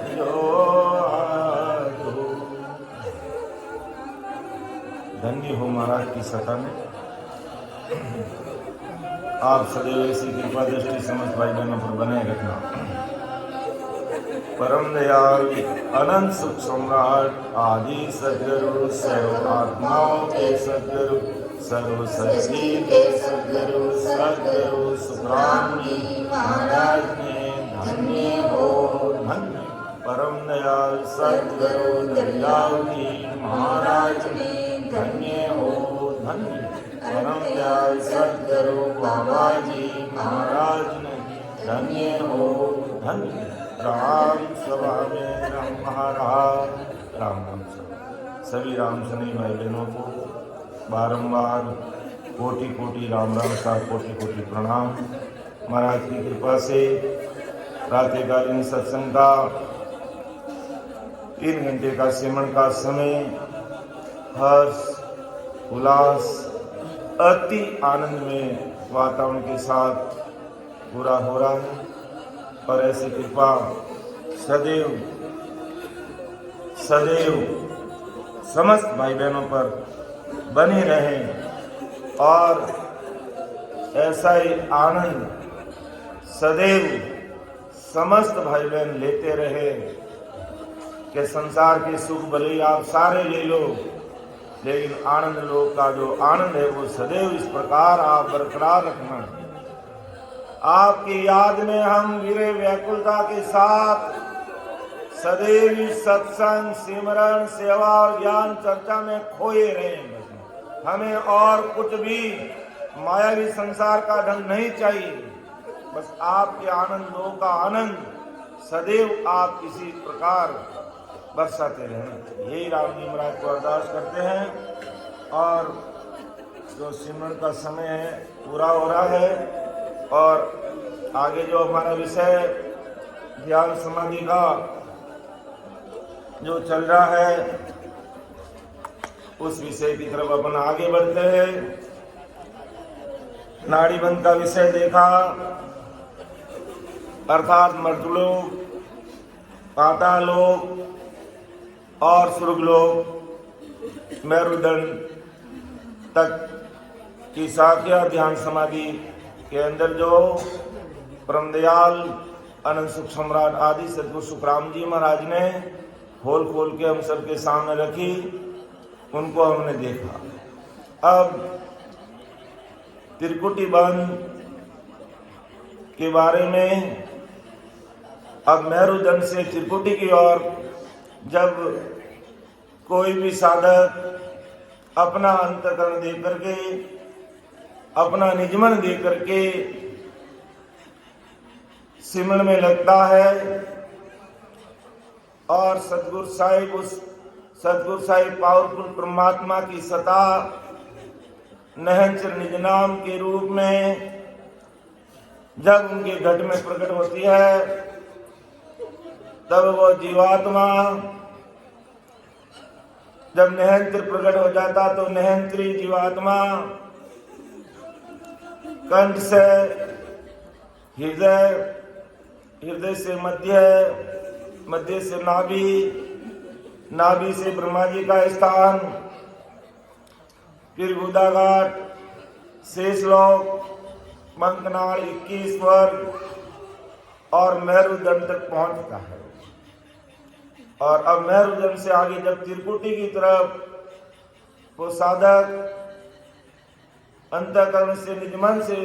जो आजो। धन्य हो महाराज की सता में। आप सदैव ऐसी कृपा दृष्टि समझ भाई बहनों पर बने रखना। परम दयाल अनंत सुख सम्राट आदि सदगुरु सर्व आत्माओं के सदगुरु सर्व सृष्टि के सदगुरु सदगुरु सुखराम जी महाराज ने धन्य हो धन्य। परम दयाल सदगुरु दयाल जी महाराज ने धन्य हो धन्य। परम दयाल सदगुरु बाबा जी महाराज ने धन्य हो धन्य। राम सभा में राम महाराज राम राम सभा। सभी राम सनी भाई बहनों को बारंबार कोटि कोटि राम राम का कोटि कोटि प्रणाम। महाराज की कृपा से प्रातःकालीन सत्संग का 3 घंटे का सिमरन का समय हर्ष उल्लास अति आनंद में वातावरण के साथ पूरा हो रहा है। और ऐसी कृपा सदैव सदैव समस्त भाई बहनों पर बनी रहे और ऐसा ही आनंद सदैव समस्त भाई बहन लेते रहे कि संसार के सुख भले ही आप सारे ले लो, लेकिन आनंद लोक का जो आनंद है वो सदैव इस प्रकार आप बरकरार रखना। आपकी याद में हम वीरे व्याकुलता के साथ सदैव सत्संग सिमरन सेवा और ज्ञान चर्चा में खोए रहे। हमें और कुछ भी मायावी संसार का ढंग नहीं चाहिए, बस आपके आनंदों का आनंद सदैव आप इसी प्रकार बरसाते रहना। यही राम जी महाराज को अरदास करते हैं। और जो सिमरन का समय है पूरा हो रहा है और आगे जो हमारा विषय ध्यान समाधि का जो चल रहा है उस विषय की तरफ अपन आगे बढ़ते हैं। नाड़ी बंद का विषय देखा, अर्थात मर्तलोक, पातालोक और स्वर्गलोक मेरुदंड तक की साख्या ध्यान समाधि के अंदर जो परम दयाल अनंत सुख सम्राट आदि सदगुरु सुखराम जी महाराज ने खोल खोल के हम सबके सामने रखी, उनको हमने देखा। अब त्रिकुटी बंध के बारे में, अब मेरुदंड से त्रिकुटी की ओर जब कोई भी साधक अपना अंतःकरण दे करके अपना निजमन दे करके सिमरन में लगता है और सतगुरु साहिब उस सतगुरु साहिब पावरफुल परमात्मा की सता नहंचर निज नाम के रूप में जब उनके घट में प्रकट होती है, तब वो जीवात्मा जब नहंत्र प्रकट हो जाता तो नहंत्री जीवात्मा कंठ से हृदय, हृदय से मध्य, मध्य से नाभि, नाभि से ब्रह्मा जी का स्थान, फिर गुदाघाट, शेषलोक, मंकनाल, 21 वर्ग और मेरुदंड तक पहुंचता है। और अब मेरुदंड से आगे जब त्रिकुटी की तरफ वो साधक अंतःकरण से निजमन से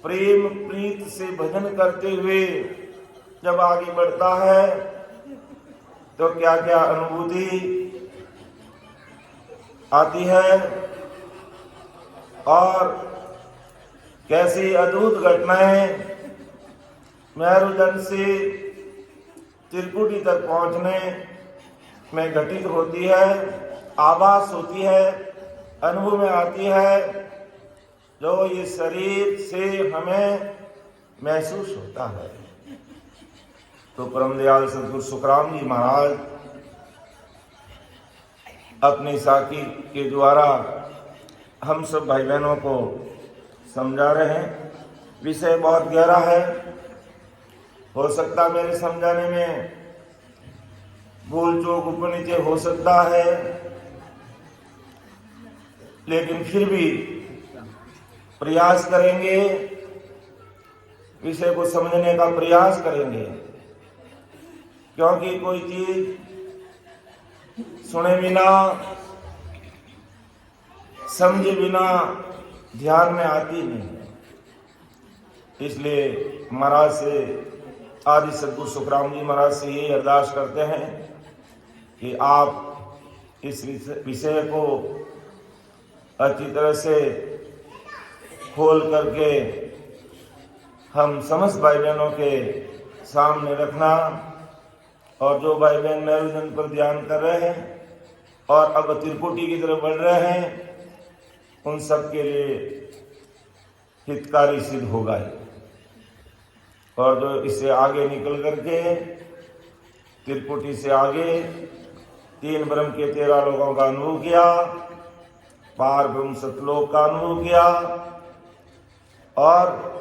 प्रेम प्रीत से भजन करते हुए जब आगे बढ़ता है तो क्या क्या अनुभूति आती है और कैसी अद्भुत घटनाएं मेरुदंड से त्रिकुटी तक पहुंचने में घटित होती है, आभास होती है, अनुभव में आती है, जो ये शरीर से हमें महसूस होता है। तो परम दयाल सदगुरु सुखराम जी महाराज अपनी साखी के द्वारा हम सब भाई बहनों को समझा रहे हैं। विषय बहुत गहरा है हो सकता मेरे समझाने में भूल चूक ऊपर नीचे हो सकता है, लेकिन फिर भी प्रयास करेंगे, विषय को समझने का प्रयास करेंगे, क्योंकि कोई चीज सुने बिना, समझे बिना ध्यान में आती नहीं। इसलिए महाराज से, आदि सद्गुरु सुखराम जी महाराज से ये अरदास करते हैं कि आप इस विषय को अच्छी तरह से खोल करके हम समस्त भाई बहनों के सामने रखना, और जो भाई बहन मेरुदंड पर ध्यान कर रहे हैं और अब त्रिकुटी की तरफ बढ़ रहे हैं, उन सब के लिए हितकारी सिद्ध होगा। और जो इससे आगे निकल करके त्रिकुटी से आगे 3 ब्रह्म के 13 लोगों का अनुभव किया, पार ब्रह्म सतलोक का अनुभव किया, और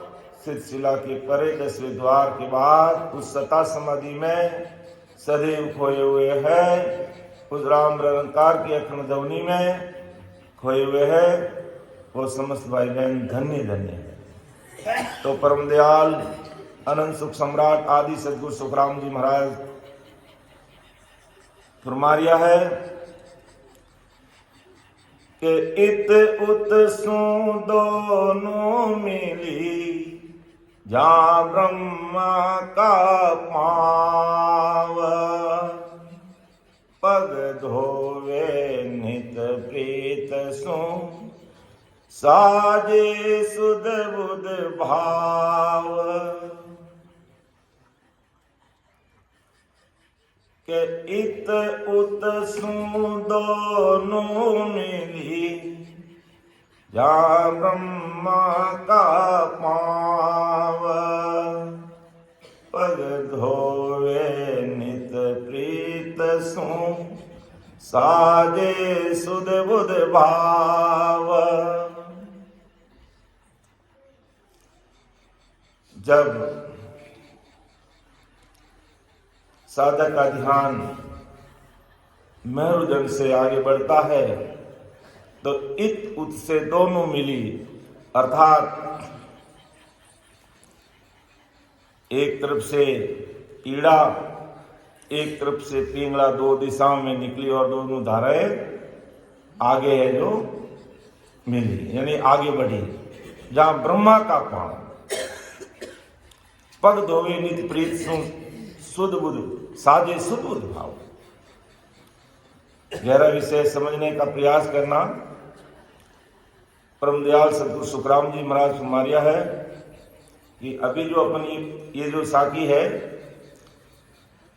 सिलसिला के परे 10वें द्वार के बाद उस सता समाधि में सदैव खोए हुए हैं, उस राम निरंकार की अखंड ध्वनि में खोए हुए हैं, वो समस्त भाई बहन धन्य धन्य है। तो परम दयाल अनंत सुख सम्राट आदि सद्गुरु सुखराम जी महाराज फरमाया है कि इत उत सु दोनों मिली, जहाँ ब्रह्मा का पाव, पग धोवे नित प्रीत सु, साजे सुध बुध भाव, के इत उत सु दोनों मिली, जहाँ ब्रह्मा का पाव, पग धोवे नित प्रीत सु, साजे सुध बुध भाव। जब साधक का ध्यान मेरुदंड से आगे बढ़ता है तो इत उत से दोनों मिली, अर्थात एक तरफ से ईड़ा, एक तरफ से पिंगला, 2 दिशाओं में निकली और दोनों धाराएं आगे है जो मिली, यानी आगे बढ़ी। जहां ब्रह्मा का पांव, पग धोवे नित प्रीत सुध बुध, साजे सुध बुध भाव। गहरा विषय समझने का प्रयास करना। परम दयाल सद्गुरु सुखराम जी महाराज फरमाया है कि अभी जो अपन ये जो साखी है,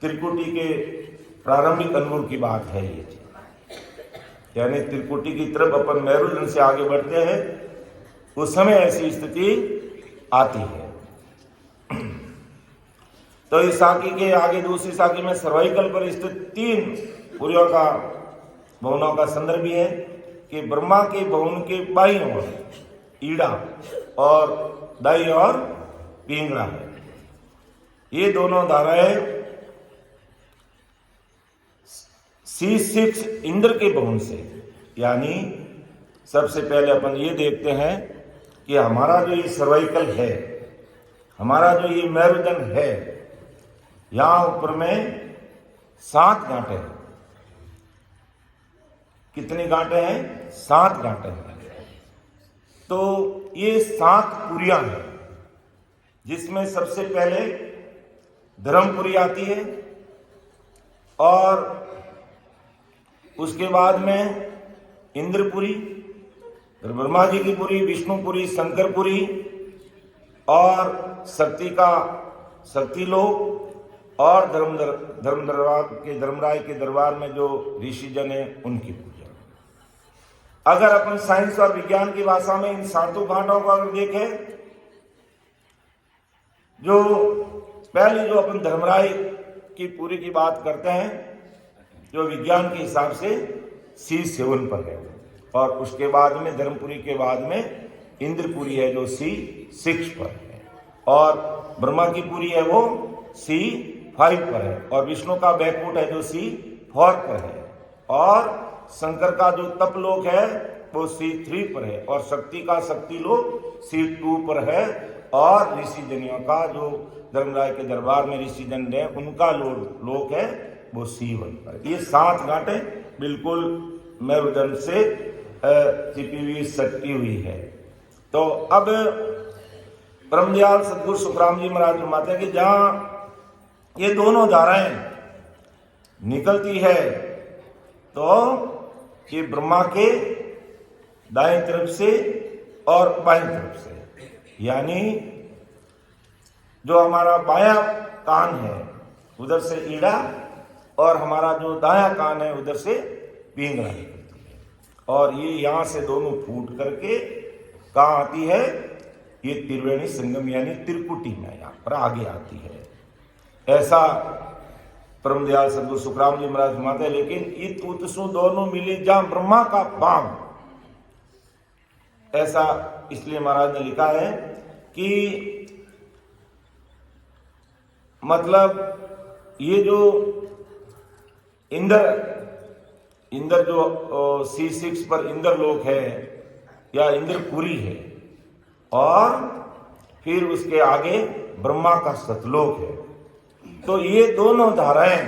त्रिकुटी के प्रारंभिक अनुभव की बात है ये, यानी त्रिकुटी की तरफ अपन मेरुदंड से आगे बढ़ते हैं, उस समय ऐसी स्थिति आती है। तो इस साखी के आगे दूसरी साखी में सर्वाइकल पर स्थित 3 पुरियों का, भवनों का संदर्भ भी है कि ब्रह्मा के भवन के बाईं ओर ईड़ा और दाईं ओर पिंगला है। ये दोनों धाराएं C6 इंद्र के भवन से, यानी सबसे पहले अपन ये देखते हैं कि हमारा जो ये सर्वाइकल है, हमारा जो ये मेरुदंड है, यहां ऊपर में 7 गांठें हैं। कितनी गांठें हैं? 7 गांठें हैं। तो ये 7 पुरियां हैं, जिसमें सबसे पहले धर्मपुरी आती है, और उसके बाद में इंद्रपुरी, ब्रह्मा जी की पुरी, विष्णुपुरी, शंकरपुरी, और शक्ति का शक्ति लोक, और धर्मराय के दरबार में जो ऋषि जन है उनकी पूजा। अगर अपन साइंस और विज्ञान की भाषा में इन 7 घाटों को अगर देखें, जो पहले जो अपन धर्मराय की पूरी की बात करते हैं, जो विज्ञान के हिसाब से C7 पर है, और उसके बाद में धर्मपुरी के बाद में इंद्रपुरी है जो C6 पर है, और ब्रह्मा की पुरी है वो C5 पर है, और विष्णु का बैकफुट है जो C4 पर है, और शंकर का जो तपलोक है वो C3 पर है, और शक्ति का शक्ति लोक C2 पर है, और ऋषि जनियों का जो धर्मराज के दरबार में ऋषि जन है उनका लोक है वो C1 पर। ये 7 गांठें बिल्कुल मेरुदंड से चिपी हुई सटी हुई है। तो अब ब्रह्मदयाल सदगुरु सुखराम जी महाराज फरमाते हैं कि जहां ये दोनों धाराएं निकलती है तो ये ब्रह्मा के दाएं तरफ से और बाएं तरफ से, यानी जो हमारा बायां कान है उधर से ईड़ा, और हमारा जो दायां कान है उधर से पिंगला निकलती है, और ये यहां से दोनों फूट करके कहाँ आती है, ये त्रिवेणी संगम यानी त्रिकुटी में यहाँ पर आगे आती है। ऐसा ब्रह्मदयाल सदगुरु सुखराम जी महाराज फरमाते हैं। लेकिन इत उत्सु दोनों मिली जहां ब्रह्मा का पांव, ऐसा इसलिए महाराज ने लिखा है कि मतलब ये जो इंद्र जो C6 पर इंद्र लोक है या इंद्रपुरी है, और फिर उसके आगे ब्रह्मा का सतलोक है। तो ये दोनों धाराएं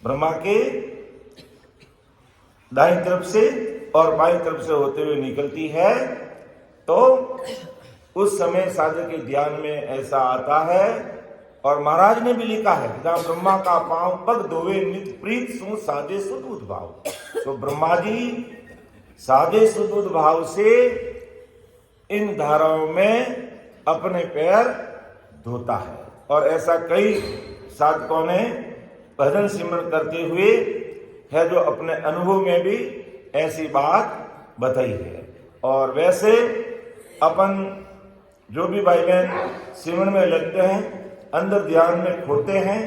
ब्रह्मा के दाईं तरफ से और बाईं तरफ से होते हुए निकलती है। तो उस समय साधक के ध्यान में ऐसा आता है, और महाराज ने भी लिखा है जहां ब्रह्मा का पांव पग धोवे नित प्रीत सु साधे सुदूत भाव। तो ब्रह्मा जी साधे सुदूत भाव से इन धाराओं में अपने पैर धोता है, और ऐसा कई साधकों ने भजन सिमरन करते हुए है जो अपने अनुभव में भी ऐसी बात बताई है। और वैसे अपन जो भी भाई बहन सिमरन में लगते हैं, अंदर ध्यान में खोते हैं,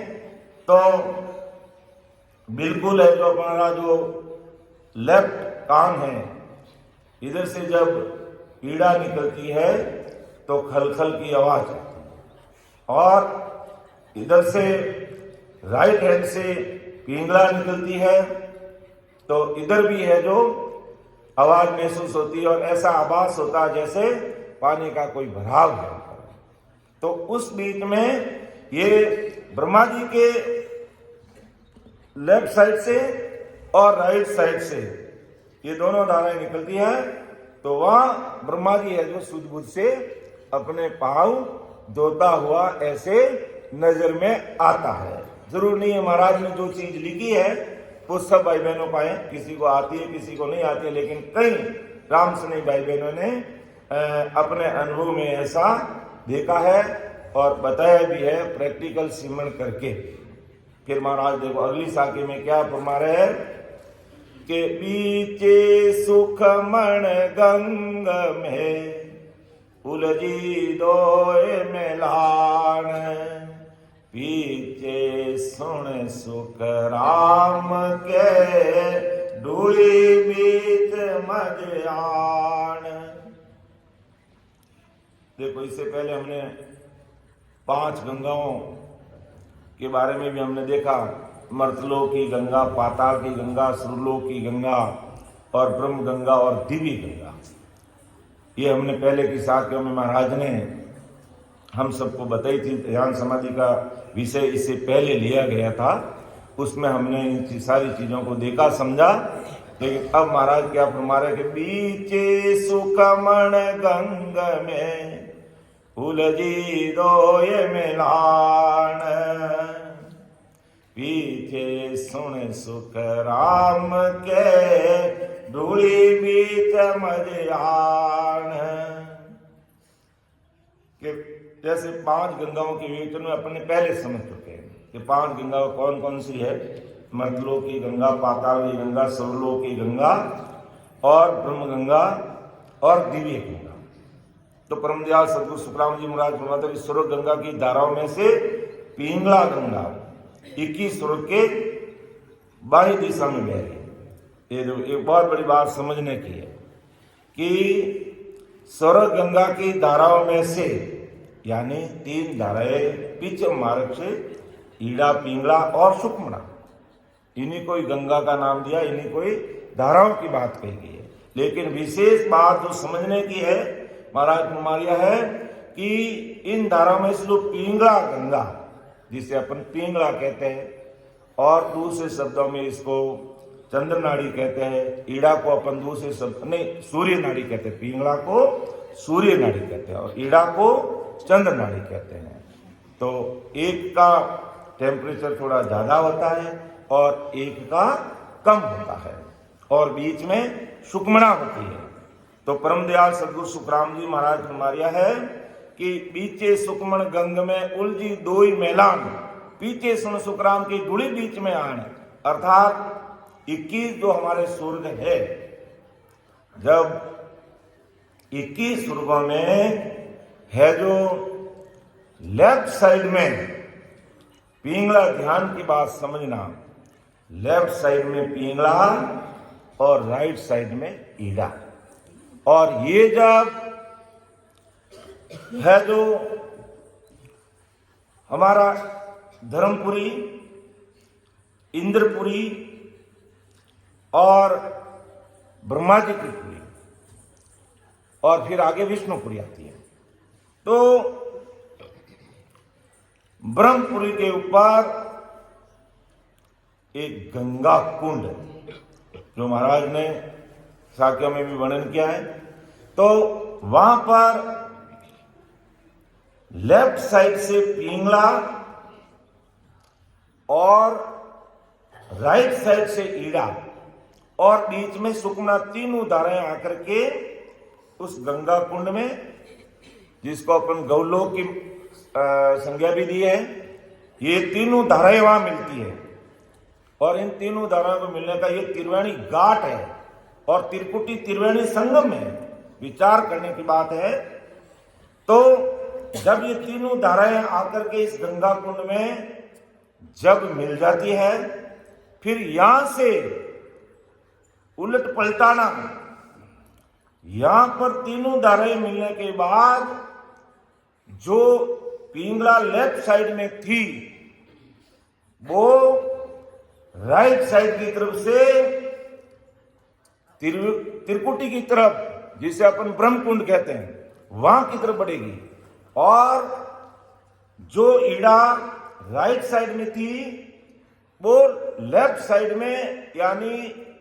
तो बिल्कुल है जो हमारा जो लेफ्ट कान है इधर से जब पीड़ा निकलती है तो खलखल की आवाज आती है, और इधर से राइट हैंड से पिंगला निकलती है तो इधर भी है जो आवाज महसूस होती है, और ऐसा आभास होता है जैसे पानी का कोई भराव है। तो उस बीच में ये ब्रह्मा जी के लेफ्ट साइड से और राइट साइड से ये दोनों धाराएं निकलती है, तो वहां ब्रह्मा जी है जो सूझबूझ से अपने पांव धोता हुआ ऐसे नजर में आता है। जरूर नहीं है महाराज ने जो चीज लिखी है वो सब भाई बहनों पाए, किसी को आती है किसी को नहीं आती है, लेकिन कई राम स्नेही भाई बहनों ने अपने अनुभव में ऐसा देखा है और बताया भी है प्रैक्टिकल सिमरन करके। फिर महाराज देखो अगली साखी में क्या फरमा रहे हैं कि बीचे सुखमण गंग में उलझी दोए मेलान, पीछे सुन सुख राम के डूली बीत मजयान। देखो इससे पहले हमने 5 गंगाओं के बारे में भी हमने देखा, मर्तलोक की गंगा, पाताल की गंगा, सुरलोक की गंगा और ब्रह्म गंगा और दिव्य गंगा। ये हमने पहले की साखियों में महाराज ने हम सबको बताई थी। ध्यान समाधि का विषय इससे पहले लिया गया था, उसमें हमने इन सारी चीजों को देखा समझा। लेकिन अब महाराज क्या फरमा रहे कि बीचे सुखमण गंग में उलझी दोए मिलान, पीछे सुन सुख राम के धूली बीच मजयान। कि जैसे 5 गंगाओं के विवेचन में अपने पहले समझ चुके हैं कि 5 गंगाओं कौन कौन सी है, मर्तलोक की गंगा, पाताल की गंगा, सुरलोक की गंगा और ब्रह्म गंगा और दिव्य गंगा। तो परमदयाल सदगुरु सुखराम जी महाराज फरमाते हैं स्वर्ग गंगा की धाराओं में से पिंगला गंगा 21 स्वर्ग के बाई दिशा में बह रही। ये जो एक बहुत बड़ी बात समझने की है कि स्वर्ग गंगा की धाराओं में से यानी 3 धाराएं पीछे मार्ग से ईड़ा, पिंगला और सुकमणा, इन्हीं कोई गंगा का नाम दिया, इन्हीं कोई धाराओं की बात कही गई है। लेकिन विशेष बात जो समझने की है महाराज कुमारिया है कि इन धाराओं में से जो पिंगला गंगा, जिसे अपन पिंगला कहते हैं, और दूसरे शब्दों में इसको चंद्र नाड़ी कहते हैं, ईड़ा को अपन दूसरे शब्द नहीं सूर्य नाड़ी कहते हैं, पिंगला को सूर्य नाड़ी कहते हैं और ईड़ा को चंद्र नाड़ी कहते हैं। तो एक का टेम्परेचर थोड़ा ज्यादा होता है और एक का कम होता है और बीच में सुकमणा होती है। तो परम दयाल सदगुरु सुखराम जी महाराज फरमाया है कि बीचे सुकमण गंग में उलझी दोई मैलान, पीछे सुन सुखराम की धूली बीच में आन। अर्थात 21 जो हमारे स्वर्ग है, जब 21 स्वर्गों में है जो लेफ्ट साइड में पिंगला, ध्यान की बात समझना, लेफ्ट साइड में पिंगला और राइट साइड में ईड़ा, और ये जब है जो हमारा धर्मपुरी, इंद्रपुरी और ब्रह्मा जी की पुरी और फिर आगे विष्णुपुरी आती है। तो ब्रह्मपुरी के ऊपर एक गंगा कुंड जो महाराज ने साक्यों में भी वर्णन किया है, तो वहां पर लेफ्ट साइड से पिंगला और राइट साइड से ईड़ा और बीच में सुकमणा, तीनों धाराएं आकर के उस गंगा कुंड में, जिसको अपन गौलोक की संज्ञा भी दी है, ये तीनों धाराएं वहां मिलती है। और इन तीनों धाराओं को मिलने का ये त्रिवेणी घाट है और त्रिकुटी त्रिवेणी संगम है। विचार करने की बात है। तो जब ये तीनों धाराएं आकर के इस गंगा कुंड में जब मिल जाती है, फिर यहां से उलट पलटाना, यहां पर तीनों धाराएं मिलने के बाद जो पिंगला लेफ्ट साइड में थी वो राइट साइड की तरफ से त्रिकुटी की तरफ, जिसे अपन ब्रह्मकुंड कहते हैं, वहां की तरफ बढ़ेगी, और जो ईड़ा राइट साइड में थी वो लेफ्ट साइड में यानी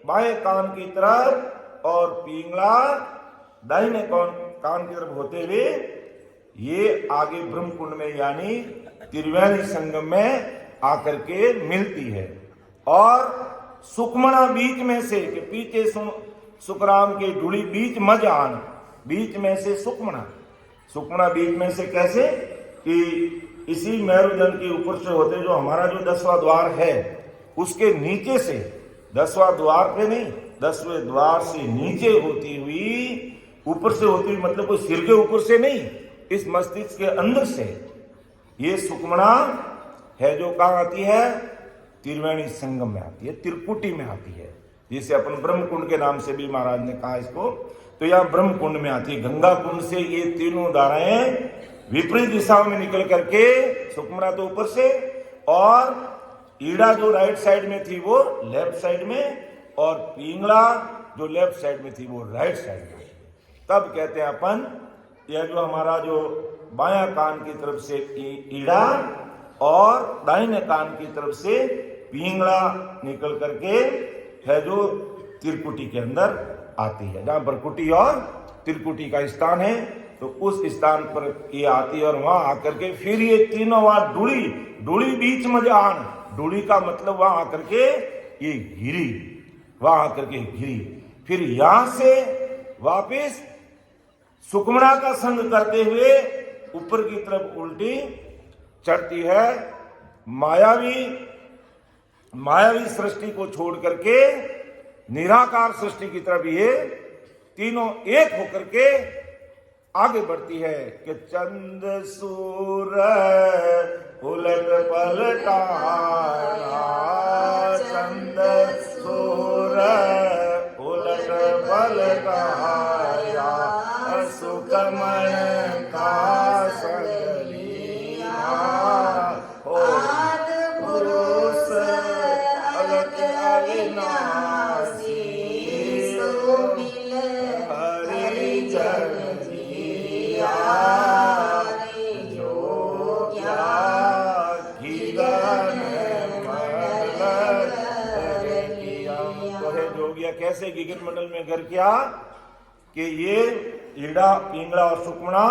बाएं कान की तरफ, और पिंगला दाहिने कान की तरफ होते हुए ये आगे ब्रह्मकुंड में यानी त्रिवेणी संगम में आकर के मिलती है। और सुकमणा बीच में से, कि पीछे सुखराम के ढूली बीच मजान, बीच में से सुकमणा बीच में से कैसे कि इसी मेरुदंड के ऊपर से होते, जो हमारा जो 10वां द्वार है उसके नीचे से, 10वां द्वार पे नहीं, 10वें द्वार से नीचे होती हुई, ऊपर से होती हुई मतलब कोई सिर के ऊपर से नहीं, इस मस्तिष्क के अंदर से ये सुकमणा है जो कहाँ आती है, त्रिवेणी संगम में आती है, त्रिकुटी में आती है, जिसे अपन ब्रह्मकुंड के नाम से भी महाराज ने कहा इसको। तो यह ब्रह्मकुंड में आती है। गंगा कुंड से ये तीनों धाराएं विपरीत दिशाओं में निकल करके, सुकमणा तो ऊपर से, और ईड़ा जो राइट साइड में थी वो लेफ्ट साइड में, और पिंगला जो लेफ्ट साइड में थी वो राइट साइड में। तब कहते हैं अपन, यह जो हमारा जो बायां कान की तरफ से ईड़ा और दाहिने कान की तरफ से पिंगला निकल करके है जो त्रिकुटी के अंदर आती है, जहां बरकुटी और त्रिकुटी का स्थान है, तो उस स्थान पर ये आती है। और वहां आकर के फिर ये तीनों वहां ढूली बीच में जान, ढूली का मतलब वहां आकर के ये घिरी, वहां आकर के घिरी, फिर यहां से वापिस सुकमणा का संग करते हुए ऊपर की तरफ उल्टी चढ़ती है। मायावी सृष्टि को छोड़ करके निराकार सृष्टि की तरफ ये तीनों एक होकर के आगे बढ़ती है कि चंद सूरज उलट पलटाया, चंद सूरज उलट पलटाया, सुकमण का संग कैसे गिगत मंडल में घर किया कि ये ईड़ा पिंगला और सुकमणा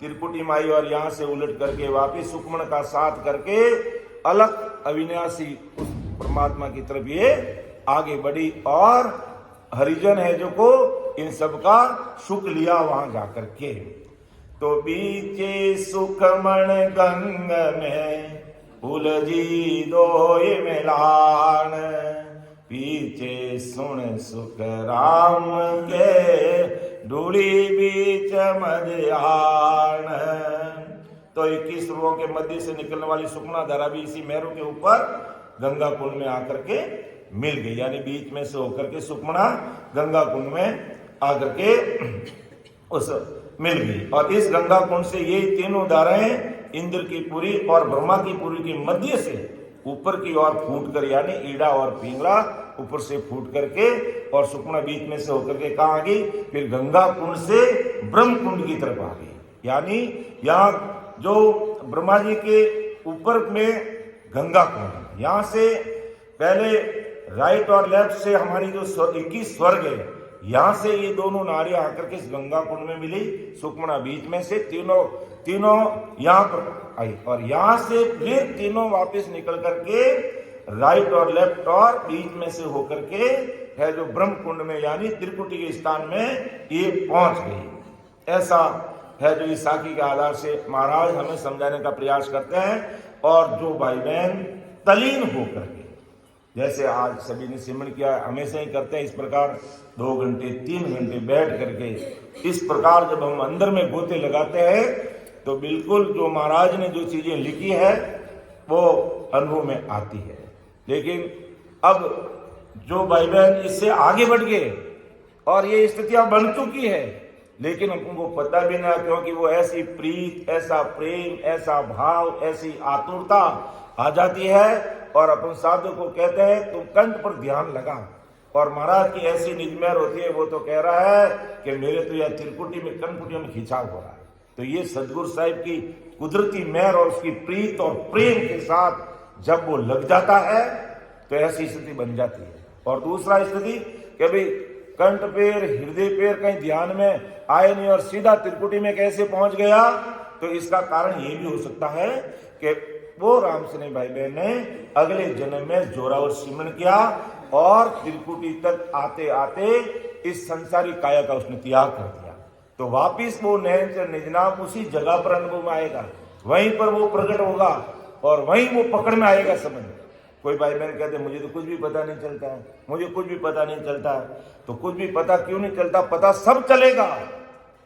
त्रिकुटी माई और यहां से उलट करके वापिस सुकमण का साथ करके अलग अविनाशी उस परमात्मा की तरफ ये आगे बढ़ी और हरिजन है जो को इन सबका सुख लिया वहां जाकर के। तो बीचे सुखमण गंग में उलझी दोय मिलान, पीछे सुन सुख राम के ढूढ़ी बीच मध्यान। तो 21 रुओं के मध्य से निकलने वाली सुखना धारा भी इसी मेरू के ऊपर गंगा कुंड में आकर के मिल गई, यानी बीच में से होकर के सुखमणा गंगा कुंड में आकर के उस मिल गई। और इस गंगा कुंड से ये तीनों धाराएं इंद्र की पुरी और ब्रह्मा की पुरी के मध्य से ऊपर की ओर फूट कर, यानी ईड़ा और पिंगला ऊपर से फूट करके और सुखमणा बीच में से होकर के कहाँ आ गई, फिर गंगा कुंड से ब्रह्म कुंड की तरफ आ गई। यानी यहाँ जो ब्रह्मा जी के ऊपर में गंगा कुंड, यहाँ से पहले राइट और लेफ्ट से हमारी जो 21 स्वर्ग है, यहां से ये दोनों नारियां आकर के इस गंगा कुंड में मिली, सुखमणा बीच में से तीनों यहां पर आई और यहां से फिर तीनों वापस निकल करके राइट और लेफ्ट और बीच में से होकर के है जो ब्रह्म कुंड में यानी त्रिकुटी के स्थान में ये पहुंच गई। ऐसा है जो इस साखी के आधार से महाराज हमें समझाने का प्रयास करते हैं। और जो भाई बहन तलीन होकर के, जैसे आज सभी ने सिमरण किया, हमेशा ही करते हैं इस प्रकार 2 घंटे 3 घंटे बैठ करके, इस प्रकार जब हम अंदर में गोते लगाते हैं तो बिल्कुल जो महाराज ने जो चीजें लिखी है वो अनुभव में आती है। लेकिन अब जो भाई बहन इससे आगे बढ़ गए और ये स्थितियां बन चुकी है, लेकिन हमको पता भी ना, क्योंकि वो ऐसी प्रीत, ऐसा प्रेम, ऐसा भाव, ऐसी आतुरता आ जाती है और अपन साधु को कहते हैं तुम कंठ पर ध्यान लगा। और महाराज की ऐसी निजमेर होती है, वो तो कह रहा है कि मेरे तो यह त्रिकुटी में कनकुटियों में खिंचाव हो रहा है। तो ये सदगुरु साहिब की कुदरती मेहर और उसकी प्रीत और प्रेम के साथ जब वो लग जाता है तो ऐसी स्थिति बन जाती है। और दूसरा स्थिति कि भाई कंठ पैर हृदय पैर कहीं ध्यान में आए नहीं और सीधा त्रिकुटी में कैसे पहुंच गया, तो इसका कारण ये भी हो सकता है कि वो राम सने भाई बहन ने अगले जन्म में जोरावर सिमरण किया और त्रिकुटी तक आते आते इस संसारी काया का उसने त्याग कर दिया। तो वापिस वो नयन से निजनाम उसी जगह पर अनुभव में आएगा, वहीं पर वो प्रकट होगा और वहीं वो पकड़ में आएगा समझ। कोई भाई बहन कहते मुझे तो कुछ भी पता नहीं चलता है, मुझे कुछ भी पता नहीं चलता। तो कुछ भी पता क्यों नहीं चलता, पता सब चलेगा,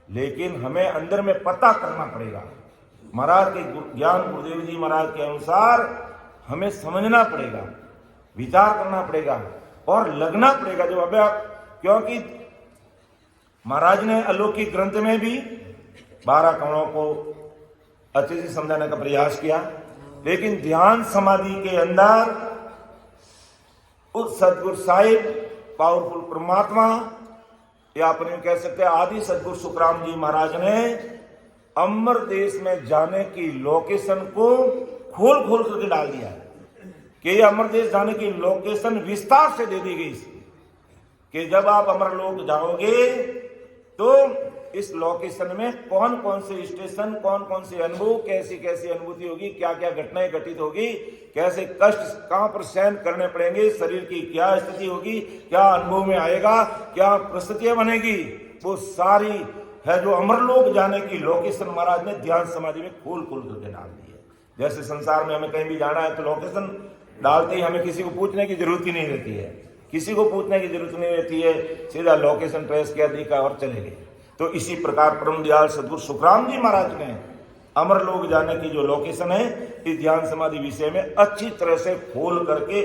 लेकिन हमें अंदर में पता करना पड़ेगा। महाराज के ज्ञान गुरुदेव जी महाराज के अनुसार हमें समझना पड़ेगा, विचार करना पड़ेगा और लगना पड़ेगा जो अभी आप, क्योंकि महाराज ने अलौकिक ग्रंथ में भी 12 कणों को अच्छे से समझाने का प्रयास किया, लेकिन ध्यान समाधि के अंदर उस सदगुरु साहिब पावरफुल परमात्मा या अपन कह सकते हैं आदि सदगुरु सुखराम जी महाराज ने अमर देश में जाने की लोकेशन को खोल खोल करके डाल दिया है कि ये अमर देश जाने की लोकेशन विस्तार से दे दी गई कि जब आप अमरलोक जाओगे तो इस लोकेशन में कौन कौन से स्टेशन, कौन कौन से अनुभव, कैसी कैसी अनुभूति होगी, क्या क्या घटनाएं घटित होगी, कैसे कष्ट कहां पर सहन करने पड़ेंगे, शरीर की क्या स्थिति होगी, क्या अनुभव में आएगा, क्या परिस्थितियां बनेगी, वो सारी है जो अमरलोक जाने की लोकेशन महाराज ने ध्यान समाधि में खोल खोल करके डाल दी है। जैसे संसार में हमें कहीं भी जाना है तो लोकेशन डालते ही हमें किसी को पूछने की जरूरत ही नहीं रहती है, किसी को पूछने की जरूरत नहीं रहती है, सीधा लोकेशन ट्रेस किया, देखा और चले गए। तो इसी प्रकार परम दयाल सदगुरु सुखराम जी महाराज ने अमरलोक जाने की जो लोकेशन है इस ध्यान समाधि विषय में अच्छी तरह से खोल करके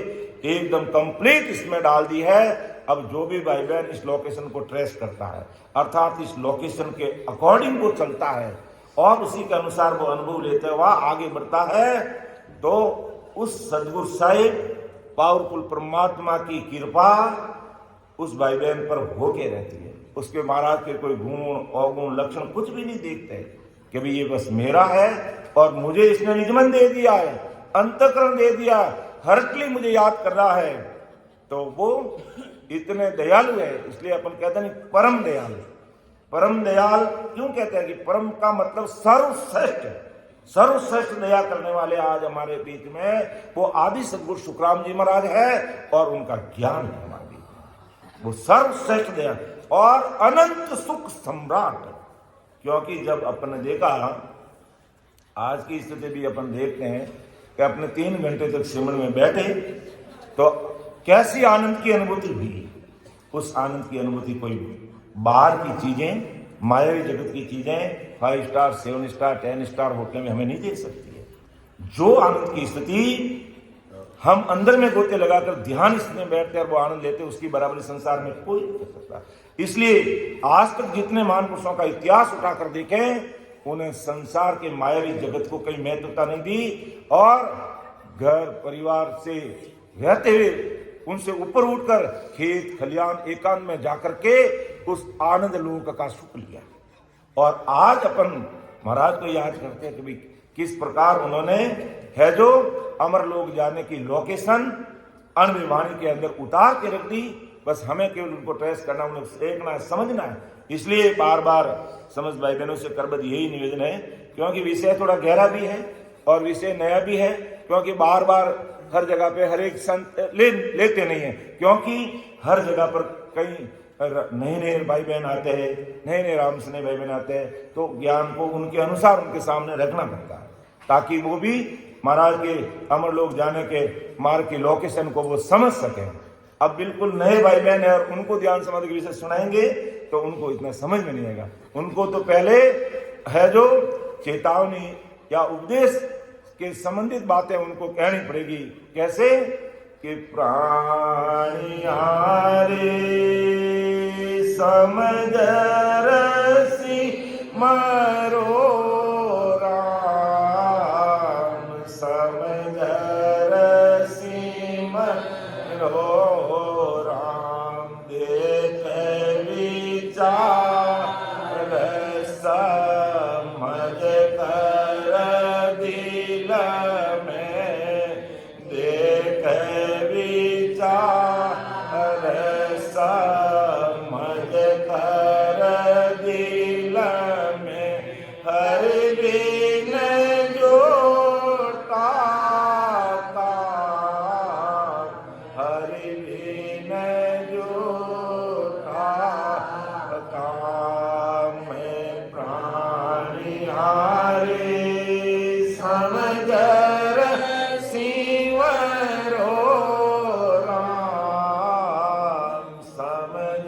एकदम कंप्लीट इसमें डाल दी है। अब जो भी भाई बहन इस लोकेशन को ट्रेस करता है, अर्थात इस लोकेशन के अकॉर्डिंग वो चलता है और उसी के अनुसार वो अनुभव लेते हुआ आगे बढ़ता है, तो उस सदगुरु साहिब पावरफुल परमात्मा की कृपा उस भाई बहन पर होके रहती है। उसके महाराज के कोई गुण अवगुण लक्षण कुछ भी नहीं देखते कि भाई ये बस मेरा है और मुझे इसने निजमन दे दिया है, अंतःकरण दे दिया, हर लिए मुझे याद कर रहा है। तो वो इतने दयालु है, इसलिए अपन कहते नहीं परम दयालु। परम दयाल क्यों कहते हैं कि परम का मतलब सर्वश्रेष्ठ, सर्वश्रेष्ठ दया करने वाले आज हमारे बीच में वो आदि सदगुरु सुखराम जी महाराज है और उनका ज्ञान है हमारे बीच में। वो सर्वश्रेष्ठ दया और अनंत सुख सम्राट। क्योंकि जब अपन ने देखा, आज की स्थिति भी अपन देखते हैं कि अपने 3 घंटे तक सिमरन में बैठे तो कैसी आनंद की अनुभूति हुई। उस आनंद की अनुभूति कोई बाहर की चीजें, मायावी जगत की चीजें 5 स्टार 7 स्टार 10 स्टार होटल में हमें नहीं दे सकती है। जो आनंद की स्थिति हम अंदर में गोते लगाकर ध्यान स्थिति में बैठते और वो आनंद लेते, उसकी बराबरी संसार में कोई नहीं कर सकता। इसलिए आज तक जितने महापुरुषों का इतिहास उठाकर देखें, उन्हें संसार के मायावी जगत को कहीं महत्वता नहीं दी और घर परिवार से रहते हुए उनसे ऊपर उठकर खेत खलियान एकांत में जाकर के उस आनंद लोक का सुख लिया। और आज अपन महाराज को याद करते हैं कि भाई किस प्रकार उन्होंने है जो अमर लोक जाने की लोकेशन अणुवाणी के अंदर उतार के रख दी। बस हमें केवल उनको ट्रेस करना, उन्हें देखना है, समझना है। इसलिए बार बार समझ भाई बहनों से करबद्ध यही निवेदन है, क्योंकि विषय थोड़ा गहरा भी है और विषय नया भी है। क्योंकि बार बार हर जगह पे हर एक संत लेते नहीं है, क्योंकि हर जगह पर कई नए नए भाई बहन आते हैं, नए नए राम स्नेह भाई बहन आते हैं, तो ज्ञान को उनके अनुसार उनके सामने रखना पड़ता है ताकि वो भी महाराज के अमर लोक जाने के मार्ग की लोकेशन को वो समझ सकें। अब बिल्कुल नए भाई बहन है और उनको ध्यान समाधि के विषय सुनाएंगे तो उनको इतना समझ में नहीं आएगा। उनको तो पहले है जो चेतावनी या उपदेश के संबंधित बातें उनको कहनी पड़ेगी। कैसे कि प्राणी हारे समझ रसी मरो राम, समझ रसी मरो राम, देख विचार समझ कर दिल में, देख विचार समझ कर दिल में, हर दिन जोड़ता हर दिन जोड़ता काम में प्राणी हारे समझ सिवरो राम, समझ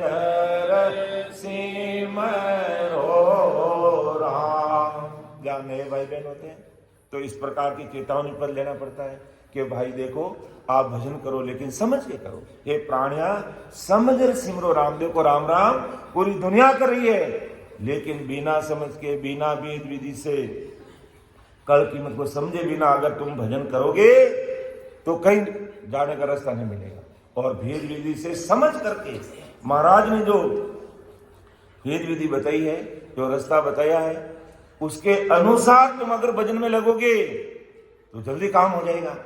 सिमरो राम। जहाँ नए भाई बहन होते हैं तो इस प्रकार की चेतावनी पर लेना पड़ता है कि भाई देखो आप भजन करो लेकिन समझ के करो। ये प्राणिया समझ सिमरो राम। देखो राम राम पूरी दुनिया कर रही है, लेकिन बिना समझ के, बिना वेद विधि से, कल कीमत को समझे बिना अगर तुम भजन करोगे तो कहीं जाने का रास्ता नहीं मिलेगा। और भेद विधि से समझ करके महाराज ने जो भेद विधि बताई है, जो रास्ता बताया है, उसके अनुसार तुम अगर भजन में लगोगे तो जल्दी काम हो जाएगा।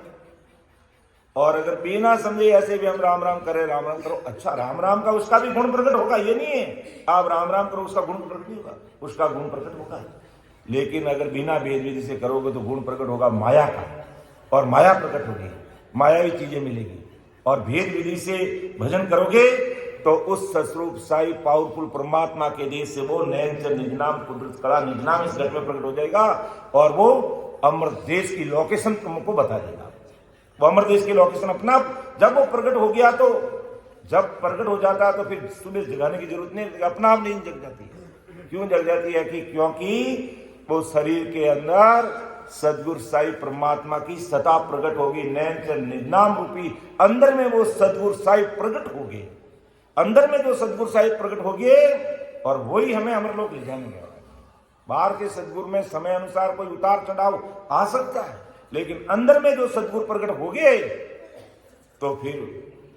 और अगर बिना समझे ऐसे भी हम राम राम करें, राम राम करो, अच्छा राम राम का उसका भी गुण प्रकट होगा, ये नहीं है आप राम राम करो उसका गुण प्रकट नहीं होगा, उसका गुण प्रकट होगा। लेकिन अगर बिना भेद विधि से करोगे तो गुण प्रकट होगा माया का, और माया प्रकट होगी, मायावी चीजें मिलेगी। और भेद विधि से भजन करोगे तो उस सस्वरूप साई पावरफुल परमात्मा के देश से वो नयन निज नाम कुदरत कला निज नाम इस घट में प्रकट हो जाएगा और वो अमर देश की लोकेशन तुमको बता देगा। वो अमर देश की लोकेशन अपना जब वो प्रकट हो गया तो जब प्रकट हो जाता है तो फिर सुबह जगाने की जरूरत नहीं, अपना आप नहीं जग जाती है। क्यों जग जाती है कि क्योंकि वो शरीर के अंदर सदगुरु साई परमात्मा की सता प्रकट होगी, नैन निजनाम रूपी अंदर में वो सदगुरु साई प्रकट होगी, अंदर में जो सदगुरु साई प्रकट होगी और वही हमें अमर लोक ले जाएंगे। बाहर के सदगुरु में समय अनुसार कोई उतार चढ़ाव आ सकता है, लेकिन अंदर में जो सदगुरु प्रकट हो गए तो फिर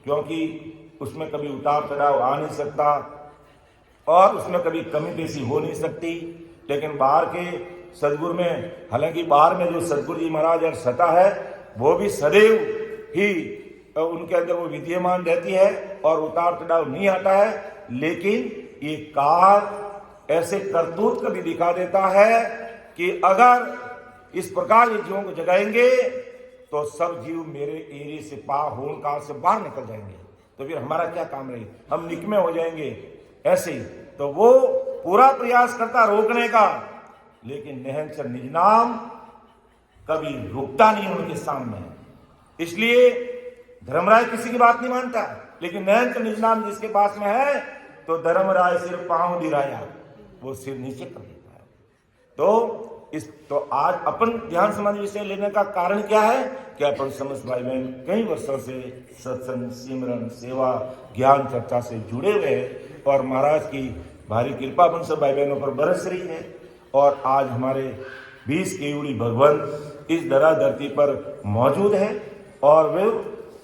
क्योंकि उसमें कभी उतार चढ़ाव आ नहीं सकता और उसमें कभी कमी पेशी हो नहीं सकती। लेकिन बाहर के सदगुरु में, हालांकि बाहर में जो सदगुरु जी महाराज और सता है वो भी सदैव ही उनके अंदर वो विद्यमान रहती है और उतार चढ़ाव नहीं आता है, लेकिन ये काल ऐसे करतूत कभी दिखा देता है कि अगर इस प्रकार ये जीवों को जगाएंगे तो सब जीव मेरे एरिए से होन काल से बाहर निकल जाएंगे, तो फिर हमारा क्या काम रही, हम निकमे हो जाएंगे ऐसे ही। तो वो पूरा प्रयास करता रोकने का, लेकिन निहंचर निज नाम कभी रुकता नहीं उनके सामने। इसलिए धर्मराय किसी की बात नहीं मानता, लेकिन निहंचर निज नाम जिसके पास में है तो धर्मराय सिर पांव दिराया, वो सिर नीचे कर देता है। तो आज अपन ध्यान समाधि विषय लेने का कारण क्या है कि अपन समस्त भाई बहन कई वर्षों से सत्संग, सिमरन, सेवा, ज्ञान चर्चा से जुड़े हुए हैं और महाराज की भारी कृपा अपन सब भाई बहनों पर बरस रही है। और आज हमारे 20 केवड़ी भगवान इस धरा धरती पर मौजूद है और वे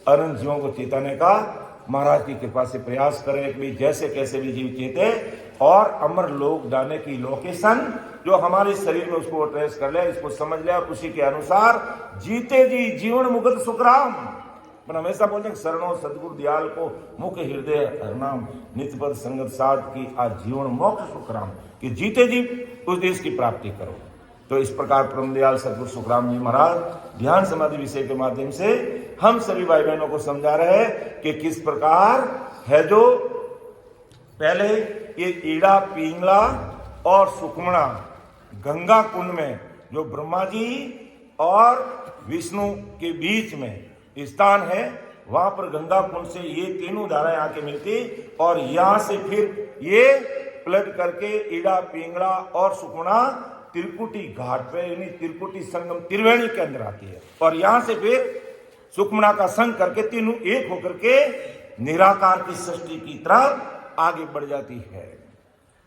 अनंत जीवों को चेताने का महाराज की कृपा से प्रयास करें कि जैसे कैसे भी जीव चेते और अमर लोक जाने की लोकेशन जो हमारे शरीर में उसको ट्रेस कर ले, इसको समझ ले और उसी के अनुसार जीते जी जीवन मुकुट सुखराम। पर हमेशा बोलते हैं शरणों सदगुरु दयाल को मुख हृदय हरनाम नित्य पद संगत साध की आज जीवन मोक्ष सुखराम, कि जीते जी उस देश की प्राप्ति करो। तो इस प्रकार परम दयाल सदगुरु सुखराम जी महाराज ध्यान समाधि विषय के माध्यम से हम सभी भाई बहनों को समझा रहे हैं कि किस प्रकार है जो पहले ये ईड़ा, पिंगला और सुखमणा गंगा कुंड में जो ब्रह्मा जी और विष्णु के बीच में स्थान है, वहां पर गंगा कुंड से ये तीनों धाराएं आके मिलती और यहां से फिर ये पलट करके ईड़ा, पिंगला और सुखमणा त्रिकुटी घाट पे यानी त्रिकुटी संगम त्रिवेणी के अंदर आती है और यहां से फिर सुखमणा का संग करके तीनों एक होकर के निराकार की सृष्टि की तरफ आगे बढ़ जाती है।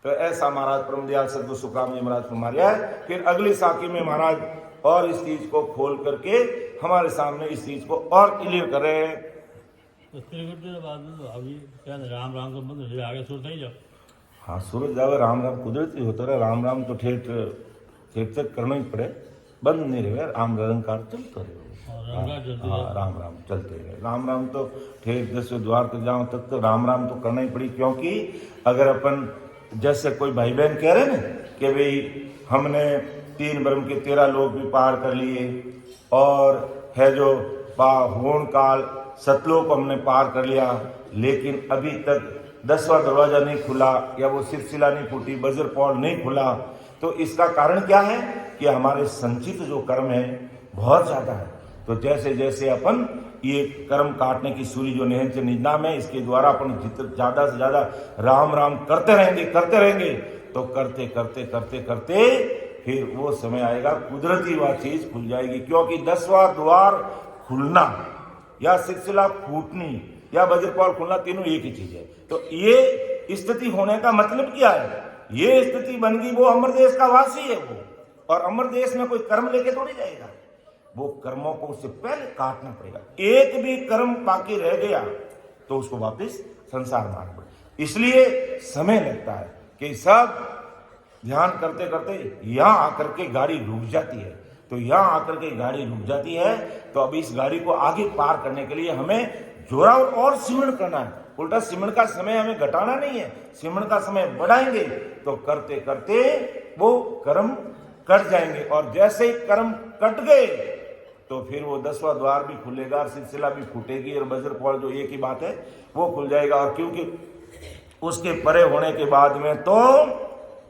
तो ऐसा महाराज परम दयाल सदगुरु सुखराम जी महाराज को मारिया है। फिर अगली साखी में महाराज और इस चीज को खोल करके हमारे सामने इस चीज को और क्लियर कर रहे हैं। राम राम तो बंद आगे सूरज नहीं जाओ। हाँ, सूरज जावे राम राम कुदरती होता रहे, राम राम तो ठेठ तक करना ही पड़े, बंद नहीं रहे, राम निरंकार चलते रहे। हाँ, राम राम चलते रहे, राम राम तो ठेठ 10 द्वार तक जाओ तक तो राम राम तो करना ही पड़ी। क्योंकि अगर अपन जैसे कोई भाई बहन कह रहे ना कि भाई हमने 3 ब्रह्म के 13 लोक भी पार कर लिए और है जो होन काल सतलोक हमने पार कर लिया, लेकिन अभी तक 10वां दरवाजा नहीं खुला या वो सिलसिला नहीं फूटी, बजर पौड़ नहीं खुला। तो इसका कारण क्या है कि हमारे संचित जो कर्म है बहुत ज्यादा है। तो जैसे जैसे अपन ये कर्म काटने की सूरी जो निहंचर निज नाम है, इसके द्वारा अपन ज्यादा से ज्यादा राम राम करते रहेंगे तो करते करते करते करते फिर वो समय आएगा कुदरती वह चीज खुल जाएगी। क्योंकि 10वां द्वार खुलना या सिलसिला फूटनी या वज्रपाल खुलना तीनों एक ही चीज है। तो ये स्थिति होने का मतलब क्या है, ये स्थिति बन गई वो अमर देश का वासी है वो, और अमर देश में कोई कर्म लेके थोड़ी जाएगा, वो कर्मों को उससे पहले काटना पड़ेगा। एक भी कर्म बाकी रह गया तो उसको वापस संसार मारना पड़ेगा। इसलिए समय लगता है कि सब ध्यान करते करते यहां आकर के गाड़ी रुक जाती है। तो यहां आकर के गाड़ी रुक जाती है तो अब इस गाड़ी को आगे पार करने के लिए हमें जोरावर और सिमरण करना है। उल्टा सिमरण का समय हमें घटाना नहीं है, सिमरण का समय बढ़ाएंगे तो करते करते वो कर्म कट जाएंगे। और जैसे ही कर्म कट गए तो फिर वो 10वां द्वार भी खुलेगा, सिलसिला भी फूटेगी और वज्रपाल जो एक ही बात है वो खुल जाएगा। और क्योंकि उसके परे होने के बाद में तो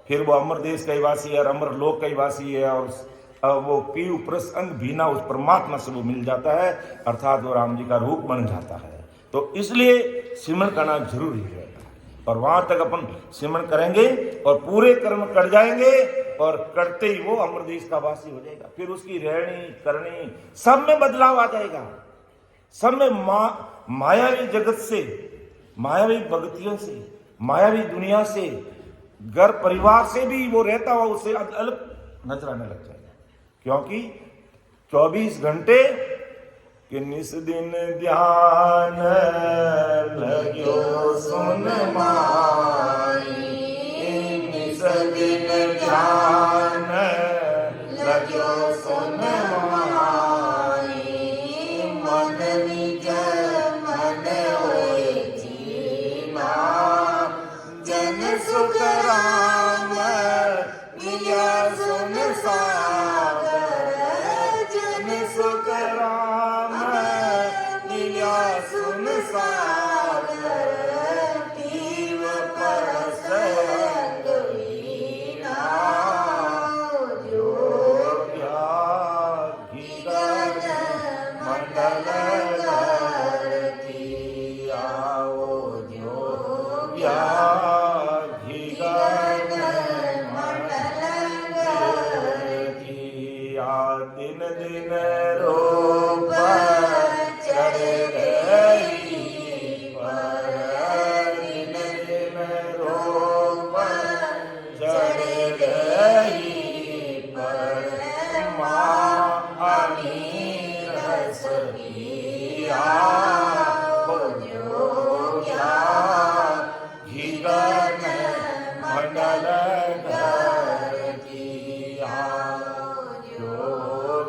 फिर वो अमर देश का ही वासी है और अमर लोक का ही वासी है और वो पीयू प्रसंग भीना उस परमात्मा से वो मिल जाता है, अर्थात वो राम जी का रूप बन जाता है। तो इसलिए सिमरण करना जरूरी है और वहां तक अपन सिमरण करेंगे और पूरे कर्म कट जाएंगे और करते ही वो अमर देश का वासी हो जाएगा। फिर उसकी रहनी करनी सब में बदलाव आ जाएगा, सब में मायावी जगत से, मायावी भक्तियों से, मायावी दुनिया से, घर परिवार से भी वो रहता हुआ उससे अलग नजर आने लग जाएगा। क्योंकि 24 घंटे कि निस दिन ध्यान लग्यो सुन माई, निस दिन ध्यान लग्यो सुन माई, मन निज दिन रूप चढ़ रही पर, दिन दिन रूप चढ़ रही पर, माँ अमीर सखिया हो जो क्या घिगन मंडल घर किया, जो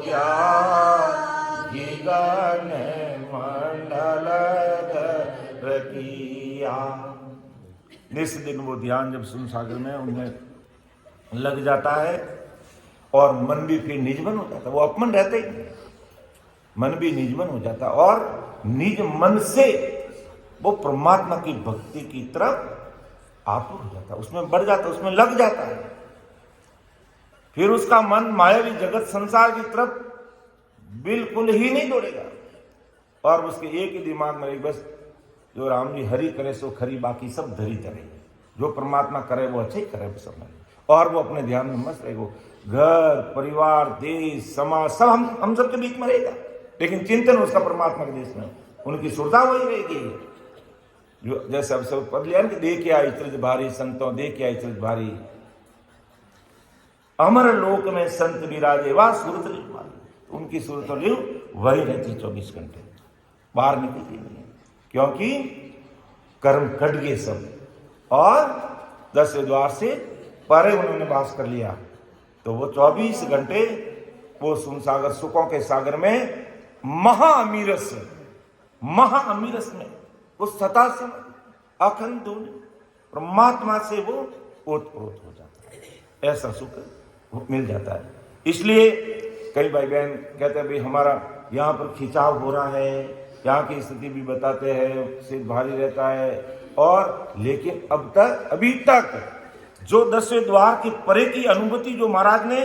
क्या घिगन मंडल घर किया। निस दिन वो ध्यान जब सुन सागर में उनमें लग जाता है और मन भी फिर निजमन हो जाता है, वो अपमन रहते ही नहीं, मन भी निजमन हो जाता है और निज मन से वो परमात्मा की भक्ति की तरफ आतुर हो जाता है, उसमें बढ़ जाता है, उसमें लग जाता है। फिर उसका मन मायावी जगत संसार की तरफ बिल्कुल ही नहीं दौड़ेगा और उसके एक ही दिमाग में एक बस जो राम जी हरि करे सो खरी, बाकी सब धरी करे, जो परमात्मा करे वो अच्छे ही करे सब में, और वो अपने ध्यान में मस्त रहेगा। घर परिवार देश समाज सब हम सबके बीच में रहेगा, लेकिन चिंतन उसका परमात्मा के देश में, उनकी सुरता वही रहेगी। जो जैसे अब सब पढ़ लिया कि दे के आई त्रिज भारी संतों, दे के आई त्रिज भारी, अमर लोक में संत विराजे वा सूरत लिव मारी, उनकी सूरत लिव वही रहती 24 घंटे, बाहर निकलती नहीं है, क्योंकि कर्म कट गए सब और 10 द्वार से परे उन्होंने वास कर लिया। तो वो 24 घंटे वो सुन सागर सुखों के सागर में महाअमीरस में उस सता से अखंड परमात्मा से वो ओतप्रोत हो जाता है, ऐसा सुख मिल जाता है। इसलिए कई भाई बहन कहते हैं भाई हमारा यहाँ पर खिंचाव हो रहा है, यहाँ की स्थिति भी बताते हैं, सिर भारी रहता है, और लेकिन अभी तक जो 10वें द्वार के परे की अनुभूति जो महाराज ने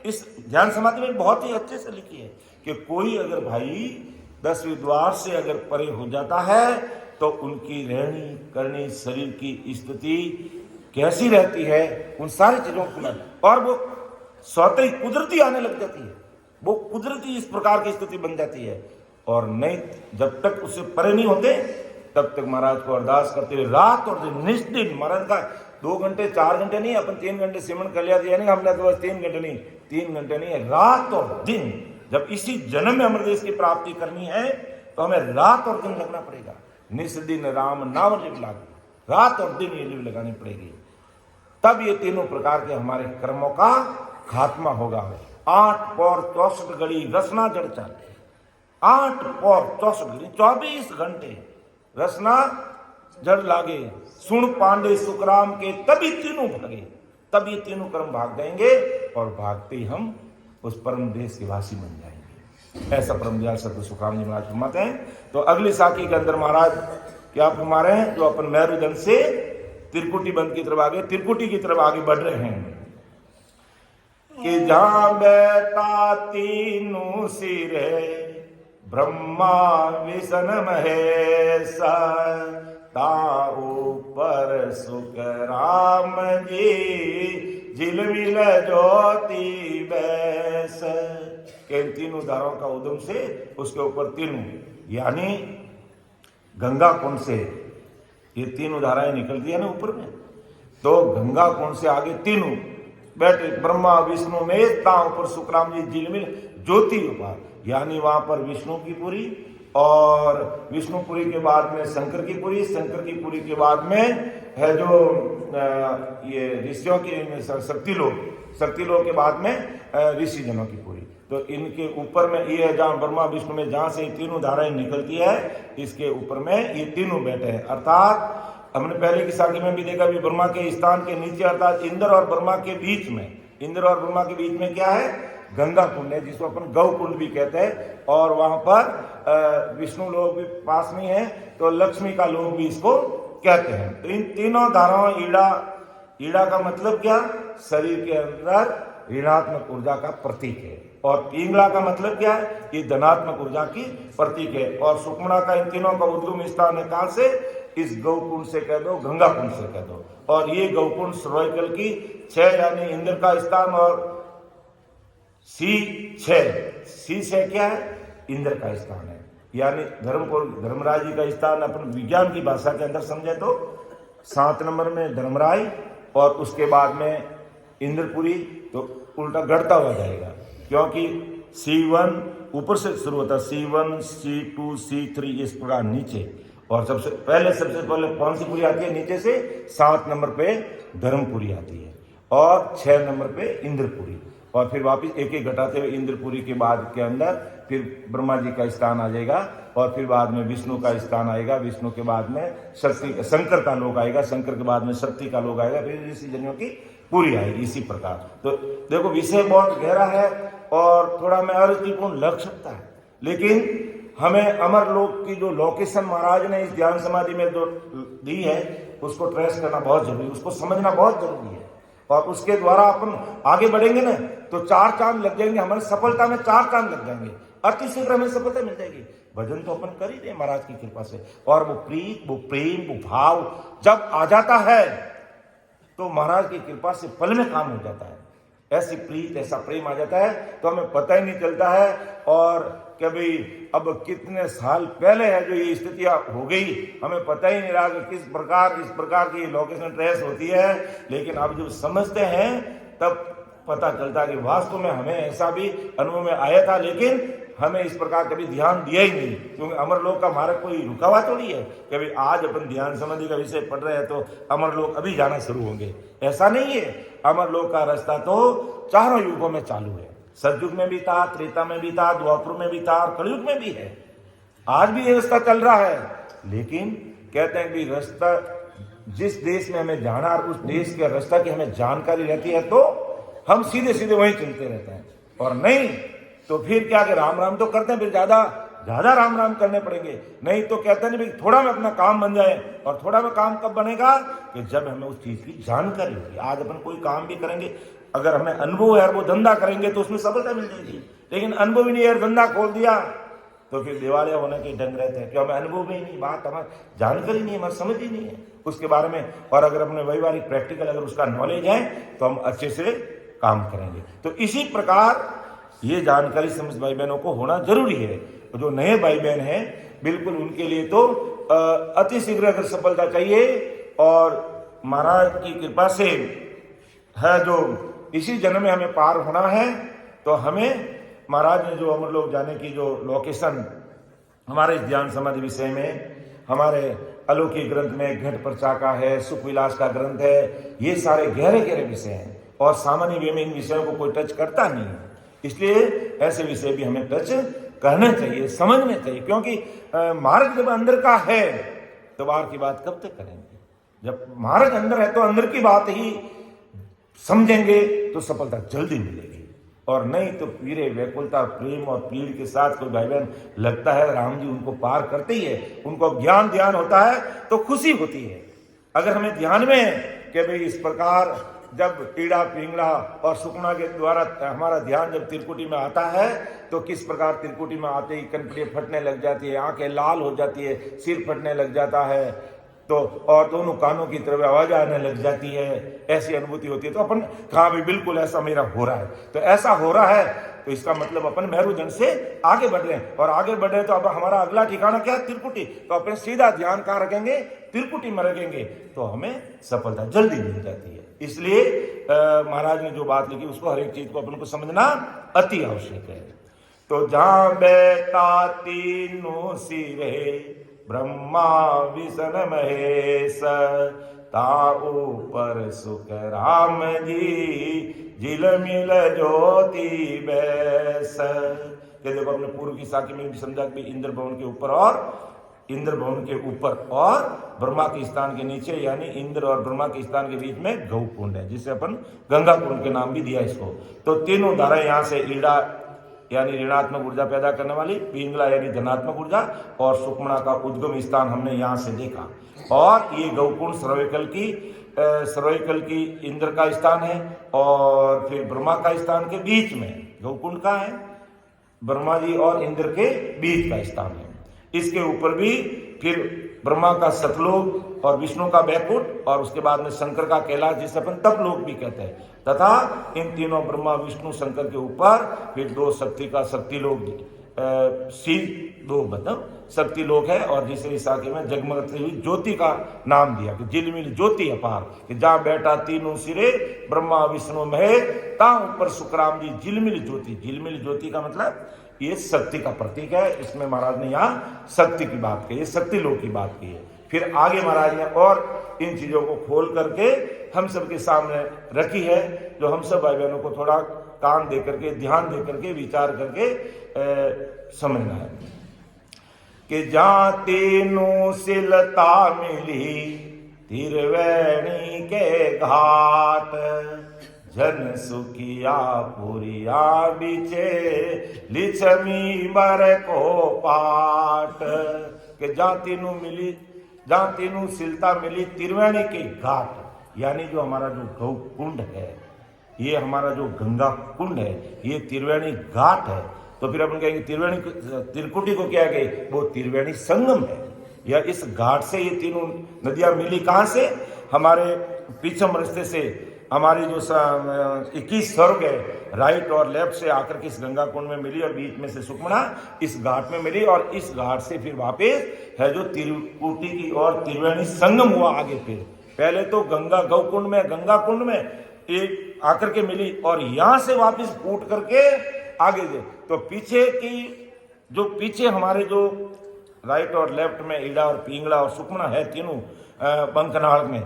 इस ध्यान समाधि में बहुत ही अच्छे से लिखी है कि कोई अगर भाई 10वें द्वार से अगर परे हो जाता है तो उनकी रहनी करनी शरीर की स्थिति कैसी रहती है, उन सारी चीजों को, और वो स्वतः ही कुदरती आने लग जाती है, वो कुदरती इस प्रकार की स्थिति बन जाती है। और नहीं, जब तक उससे परे नहीं होते तब तक महाराज को अरदास करते हुए रात और दिन निष्दिन, महाराज का 2 घंटे 4 घंटे नहीं, अपन 3 घंटे सिमरन कर लिया नहीं, हमने तो बस 3 घंटे नहीं, 3 घंटे नहीं है, रात और दिन। जब इसी जन्म में अमरदेश की प्राप्ति करनी है तो हमें रात और दिन लगना पड़ेगा, निस दिन राम नाम लिव लागू, रात और दिन ये लिव लगानी पड़ेगी, तब ये तीनों प्रकार के हमारे कर्मों का खात्मा होगा। 8 पौर 64 घड़ी रसना जड़ चाले, 8 पौर 64 घड़ी 24 घंटे रसना जड़ लागे, सुन पांडे सुखराम के तभी तीनों भागे, तब ये तीनों कर्म भाग जाएंगे और भागते ही हम उस परम देश के वासी बन जाएंगे। ऐसा परम दयाल सतगुरु सुखराम जी महाराज फरमाते हैं। तो अगली साखी के अंदर महाराज क्या फरमा रहे हैं, जो अपन मेरुदंड से त्रिकुटी बंद की तरफ आगे, त्रिकुटी की तरफ आगे बढ़ रहे हैं कि जहां बैठा तीनों सिरे ब्रह्मा विष्णु महेश, ताऊ पर सुख राम जी झिलमिल ज्योति बैस, के इन तीनों धाराओं का उद्गम से उसके ऊपर तीनों यानी गंगा कुंड से ये तीनों धाराएं निकलती है ना ऊपर में, तो गंगा कुंड से आगे तीनों बैठे ब्रह्मा विष्णु में, ताऊ पर सुखराम जी झिलमिल ज्योति उपार, यानी वहां पर विष्णु की पुरी, और विष्णुपुरी के बाद में शंकर की पुरी, शंकर की पुरी के बाद में है जो ये ऋषियों की शक्तिलोक के बाद में ऋषि जनों की पुरी। तो इनके ऊपर में ये है जहाँ ब्रह्मा विष्णु में जहाँ से तीनों धाराएं निकलती है, इसके ऊपर में ये तीनों बैठे हैं। अर्थात हमने पहले की साखी में भी देखा भी ब्रह्मा के स्थान के नीचे अर्थात इंद्र और ब्रह्मा के बीच में, इंद्र और ब्रह्मा के बीच में क्या है, गंगा कुंड है, जिसको अपन गौ कुंड भी कहते हैं, और वहां पर विष्णु लोग भी पास में है, तो लक्ष्मी का लोग भी इसको कहते हैं। तो इन तीनों धाराओं, ईड़ा का मतलब क्या, शरीर के अंदर ऋणात्मक ऊर्जा का प्रतीक है, और पिंगला का मतलब क्या है, ये धनात्मक ऊर्जा की प्रतीक है, और सुखमणा का इन तीनों का उद्गम स्थान है कहां से, इस गौकुंड से कह दो, गंगा कुंड से कह दो। और ये गौकुंड सर्वाइकल की 6 यानी इंद्र का स्थान और C6 क्या है? इंद्र का स्थान है, यानी धर्मराज जी का स्थान। अपन विज्ञान की भाषा के अंदर समझे तो 7 नंबर में धर्मराय और उसके बाद में इंद्रपुरी, तो उल्टा गढ़ता हुआ जाएगा, क्योंकि C1 ऊपर से शुरू होता है, C1 C2 C3 इस प्रकार नीचे, और सबसे पहले कौन सी पुरी आती है? नीचे से 7 नंबर पे धर्मपुरी आती है और 6 नंबर पे इंद्रपुरी, और फिर वापिस एक एक घटाते हुए इंद्रपुरी के बाद के अंदर फिर ब्रह्मा जी का स्थान आ जाएगा, और फिर बाद में विष्णु का स्थान आएगा, विष्णु के बाद में शंकर का लोक आएगा, शंकर के बाद में शक्ति का लोक आएगा, फिर ऋषि जनियों की पूरी आएगी। इसी प्रकार तो देखो विषय बहुत गहरा है और थोड़ा में अर्थपूर्ण लग सकता है, लेकिन हमें अमर लोक की जो लोकेशन महाराज ने इस ध्यान समाधि में जो दी है उसको ट्रेस करना बहुत जरूरी है, उसको समझना बहुत जरूरी है, और उसके द्वारा अपन आगे बढ़ेंगे ना तो 4 चांद लग जाएंगे, हमारी सफलता में 4 चांद लग जाएंगे, अति शीघ्र हमें सफलता मिल जाएगी। भजन तो अपन कर ही रहे महाराज की कृपा से, और वो प्रीत, वो प्रेम, वो भाव जब आ जाता है तो महाराज की कृपा से पल में काम हो जाता है। ऐसी प्रीत, ऐसा प्रेम आ जाता है तो हमें पता ही नहीं चलता है, और कभी अब कितने साल पहले है जो ये स्थितियां हो गई, हमें पता ही नहीं रहा कि किस प्रकार की लोकेशन ट्रेस होती है, लेकिन अब जब समझते हैं तब पता चलता है कि वास्तव में हमें ऐसा भी अनुभव में आया था, लेकिन हमें इस प्रकार कभी ध्यान दिया ही नहीं, क्योंकि अमरलोक का हमारा कोई रुका हुआ थोड़ी है। कभी आज अपन ध्यान समाधि का विषय पढ़ रहे हैं तो अमरलोक अभी जाना शुरू होंगे, ऐसा नहीं है। अमरलोक का रास्ता तो चारों युगों में चालू है, सतयुग में भी था, त्रेता में भी था, द्वापर में भी था और कलयुग में भी है। आज भी ये रास्ता चल रहा है, लेकिन कहते हैं कि रास्ता जिस देश में हमें जाना और उस देश के रास्ता की हमें जानकारी रहती है तो हम सीधे सीधे वहीं चलते रहते हैं, और नहीं तो फिर क्या कि राम राम तो करते हैं, फिर ज्यादा राम राम करने पड़ेंगे। नहीं तो कहते हैं भाई थोड़ा में अपना काम बन जाए, और थोड़ा में काम कब बनेगा कि जब हमें उस चीज की जानकारी होगी। आज अपन कोई काम भी करेंगे, अगर हमें अनुभव है और वो धंधा करेंगे तो उसमें सफलता मिल जाएगी, लेकिन अनुभव ही नहीं है, धंधा खोल दिया तो फिर दिवालिया होने के ढंग रहते हैं, क्यों? हमें अनुभव ही नहीं, बात हमारी जानकारी नहीं है, हमारी समझ ही नहीं है उसके बारे में। और अगर अपने व्यवहारिक प्रैक्टिकल अगर उसका नॉलेज है तो हम अच्छे से काम करेंगे। तो इसी प्रकार ये जानकारी समझ भाई बहनों को होना जरूरी है। तो जो नए भाई बहन हैं बिल्कुल उनके लिए तो अति शीघ्र अगर सफलता चाहिए, और महाराज की कृपा से है जो इसी जन्म में हमें पार होना है, तो हमें महाराज ने जो अमरलोक जाने की जो लोकेशन हमारे ध्यान समाधि विषय में, हमारे अलौकिक ग्रंथ में घट पर्चा का है, सुख विलास का ग्रंथ है, ये सारे गहरे गहरे विषय हैं, और सामान्य वे में इन विषयों को कोई टच करता नहीं है। इसलिए ऐसे विषय भी हमें टच करने चाहिए, समझने चाहिए, क्योंकि मार्ग जब अंदर का है तो बाहर की बात कब तक करेंगे? जब मार्ग अंदर है तो अंदर की बात ही समझेंगे तो सफलता जल्दी मिलेगी, और नहीं तो पीरे व्याकुलता, प्रेम और पीड़ के साथ कोई भाई बहन लगता है राम जी उनको पार करते ही है, उनको ध्यान होता है तो खुशी होती है। अगर हमें ध्यान में है कि भाई इस प्रकार जब पीड़ा, पिंगला और सुकना के द्वारा हमारा ध्यान जब त्रिकुटी में आता है तो किस प्रकार त्रिकुटी में आते ही कनपटियां फटने लग जाती है, आंखें लाल हो जाती है, सिर फटने लग जाता है, तो और दोनों कानों की तरफ आवाज आने लग जाती है, ऐसी अनुभूति होती है। तो अपन कहा भी बिल्कुल ऐसा मेरा हो रहा है, तो ऐसा हो रहा है तो इसका मतलब अपन मेरुजन से आगे बढ़ रहे हैं, और आगे बढ़ रहे हैं तो अब हमारा अगला ठिकाना क्या है? त्रिकुटी। तो अपन सीधा ध्यान कहाँ रखेंगे? त्रिकुटी में रखेंगे तो हमें सफलता जल्दी मिल जाती है। इसलिए महाराज ने जो बात लिखी उसको हर एक चीज को अपन को समझना अति आवश्यक है। तो जहां बैठा तीनों सिरे ब्रह्मा विष्णु महेश, ता ऊपर सुख राम जी झिलमिल ज्योति बैस। ये देखो अपने पूर्व की साखी में भी समझा कि इंद्र भवन के ऊपर और ब्रह्मा के स्थान के नीचे, यानी इंद्र और ब्रह्मा के स्थान के बीच में गौ कुंड है, जिसे अपन गंगा कुंड के नाम भी दिया इसको। तो तीनों धाराएं यहाँ से ईड़ा यानी ऋणात्मक ऊर्जा पैदा करने वाली, पिंगला यानी धनात्मक ऊर्जा, और सुकमणा का उद्गम स्थान हमने यहाँ से देखा। और ये गौकुंड सर्वैकल की इंद्र का स्थान है, और फिर ब्रह्मा का स्थान के बीच में गौकुंड का है, ब्रह्मा जी और इंद्र के बीच का स्थान है। इसके ऊपर भी फिर ब्रह्मा का सतलोक और विष्णु का बैकुंठ और उसके बाद में शंकर का कैलाश, जिसे अपन तपलोक भी कहते हैं। तथा इन तीनों ब्रह्मा विष्णु शंकर के ऊपर फिर दो शक्ति का शक्तिलोक, शिव दो मतलब शक्ति लोक है, और जिसे इस आके में जगमगती हुई ज्योति का नाम दिया कि झिलमिल ज्योति अपार, कि जहां बैठा तीनों सिरे ब्रह्मा विष्णु महे, ता ऊपर सुखराम जी झिलमिल ज्योति। झिलमिल ज्योति का मतलब ये शक्ति का प्रतीक है। इसमें महाराज ने यहाँ शक्ति की बात कही है, शक्ति लोक की बात की है। फिर आगे महाराज ने और इन चीजों को खोल करके हम सबके सामने रखी है, जो हम सब भाई बहनों को थोड़ा कान दे करके, ध्यान दे करके, विचार करके समझना है कि जहां तीनों सिलता मिली तिरवेणी के घाट, जन सुखिया पुरिया बिचे लिछमी बर को पाट। कि जहां तीनों सिलता मिली तिरवेणी के घाट, यानी जो हमारा जो गौ कुंड है, ये हमारा जो गंगा कुंड है, ये त्रिवेणी घाट है। तो फिर अपन कहेंगे त्रिवेणी त्रिकुटी को क्या कहे, वो त्रिवेणी संगम है। या इस घाट से ये तीनों नदियां मिली, कहाँ से, हमारे पीछम रास्ते से, हमारी जो 21 स्वर्ग है राइट और लेफ्ट से आकर के इस गंगा कुंड में मिली, और बीच में से सुखमणा इस घाट में मिली, और इस घाट से फिर वापस है जो त्रिकुटी की और त्रिवेणी संगम हुआ आगे। फिर पहले तो गंगा गौकुंड में, गंगा कुंड में एक आकर के मिली, और यहां से वापस फूट करके आगे गए। तो पीछे की जो पीछे हमारे जो राइट और लेफ्ट में ईड़ा और पिंगला और सुखमणा है तीनों बंकनाल में,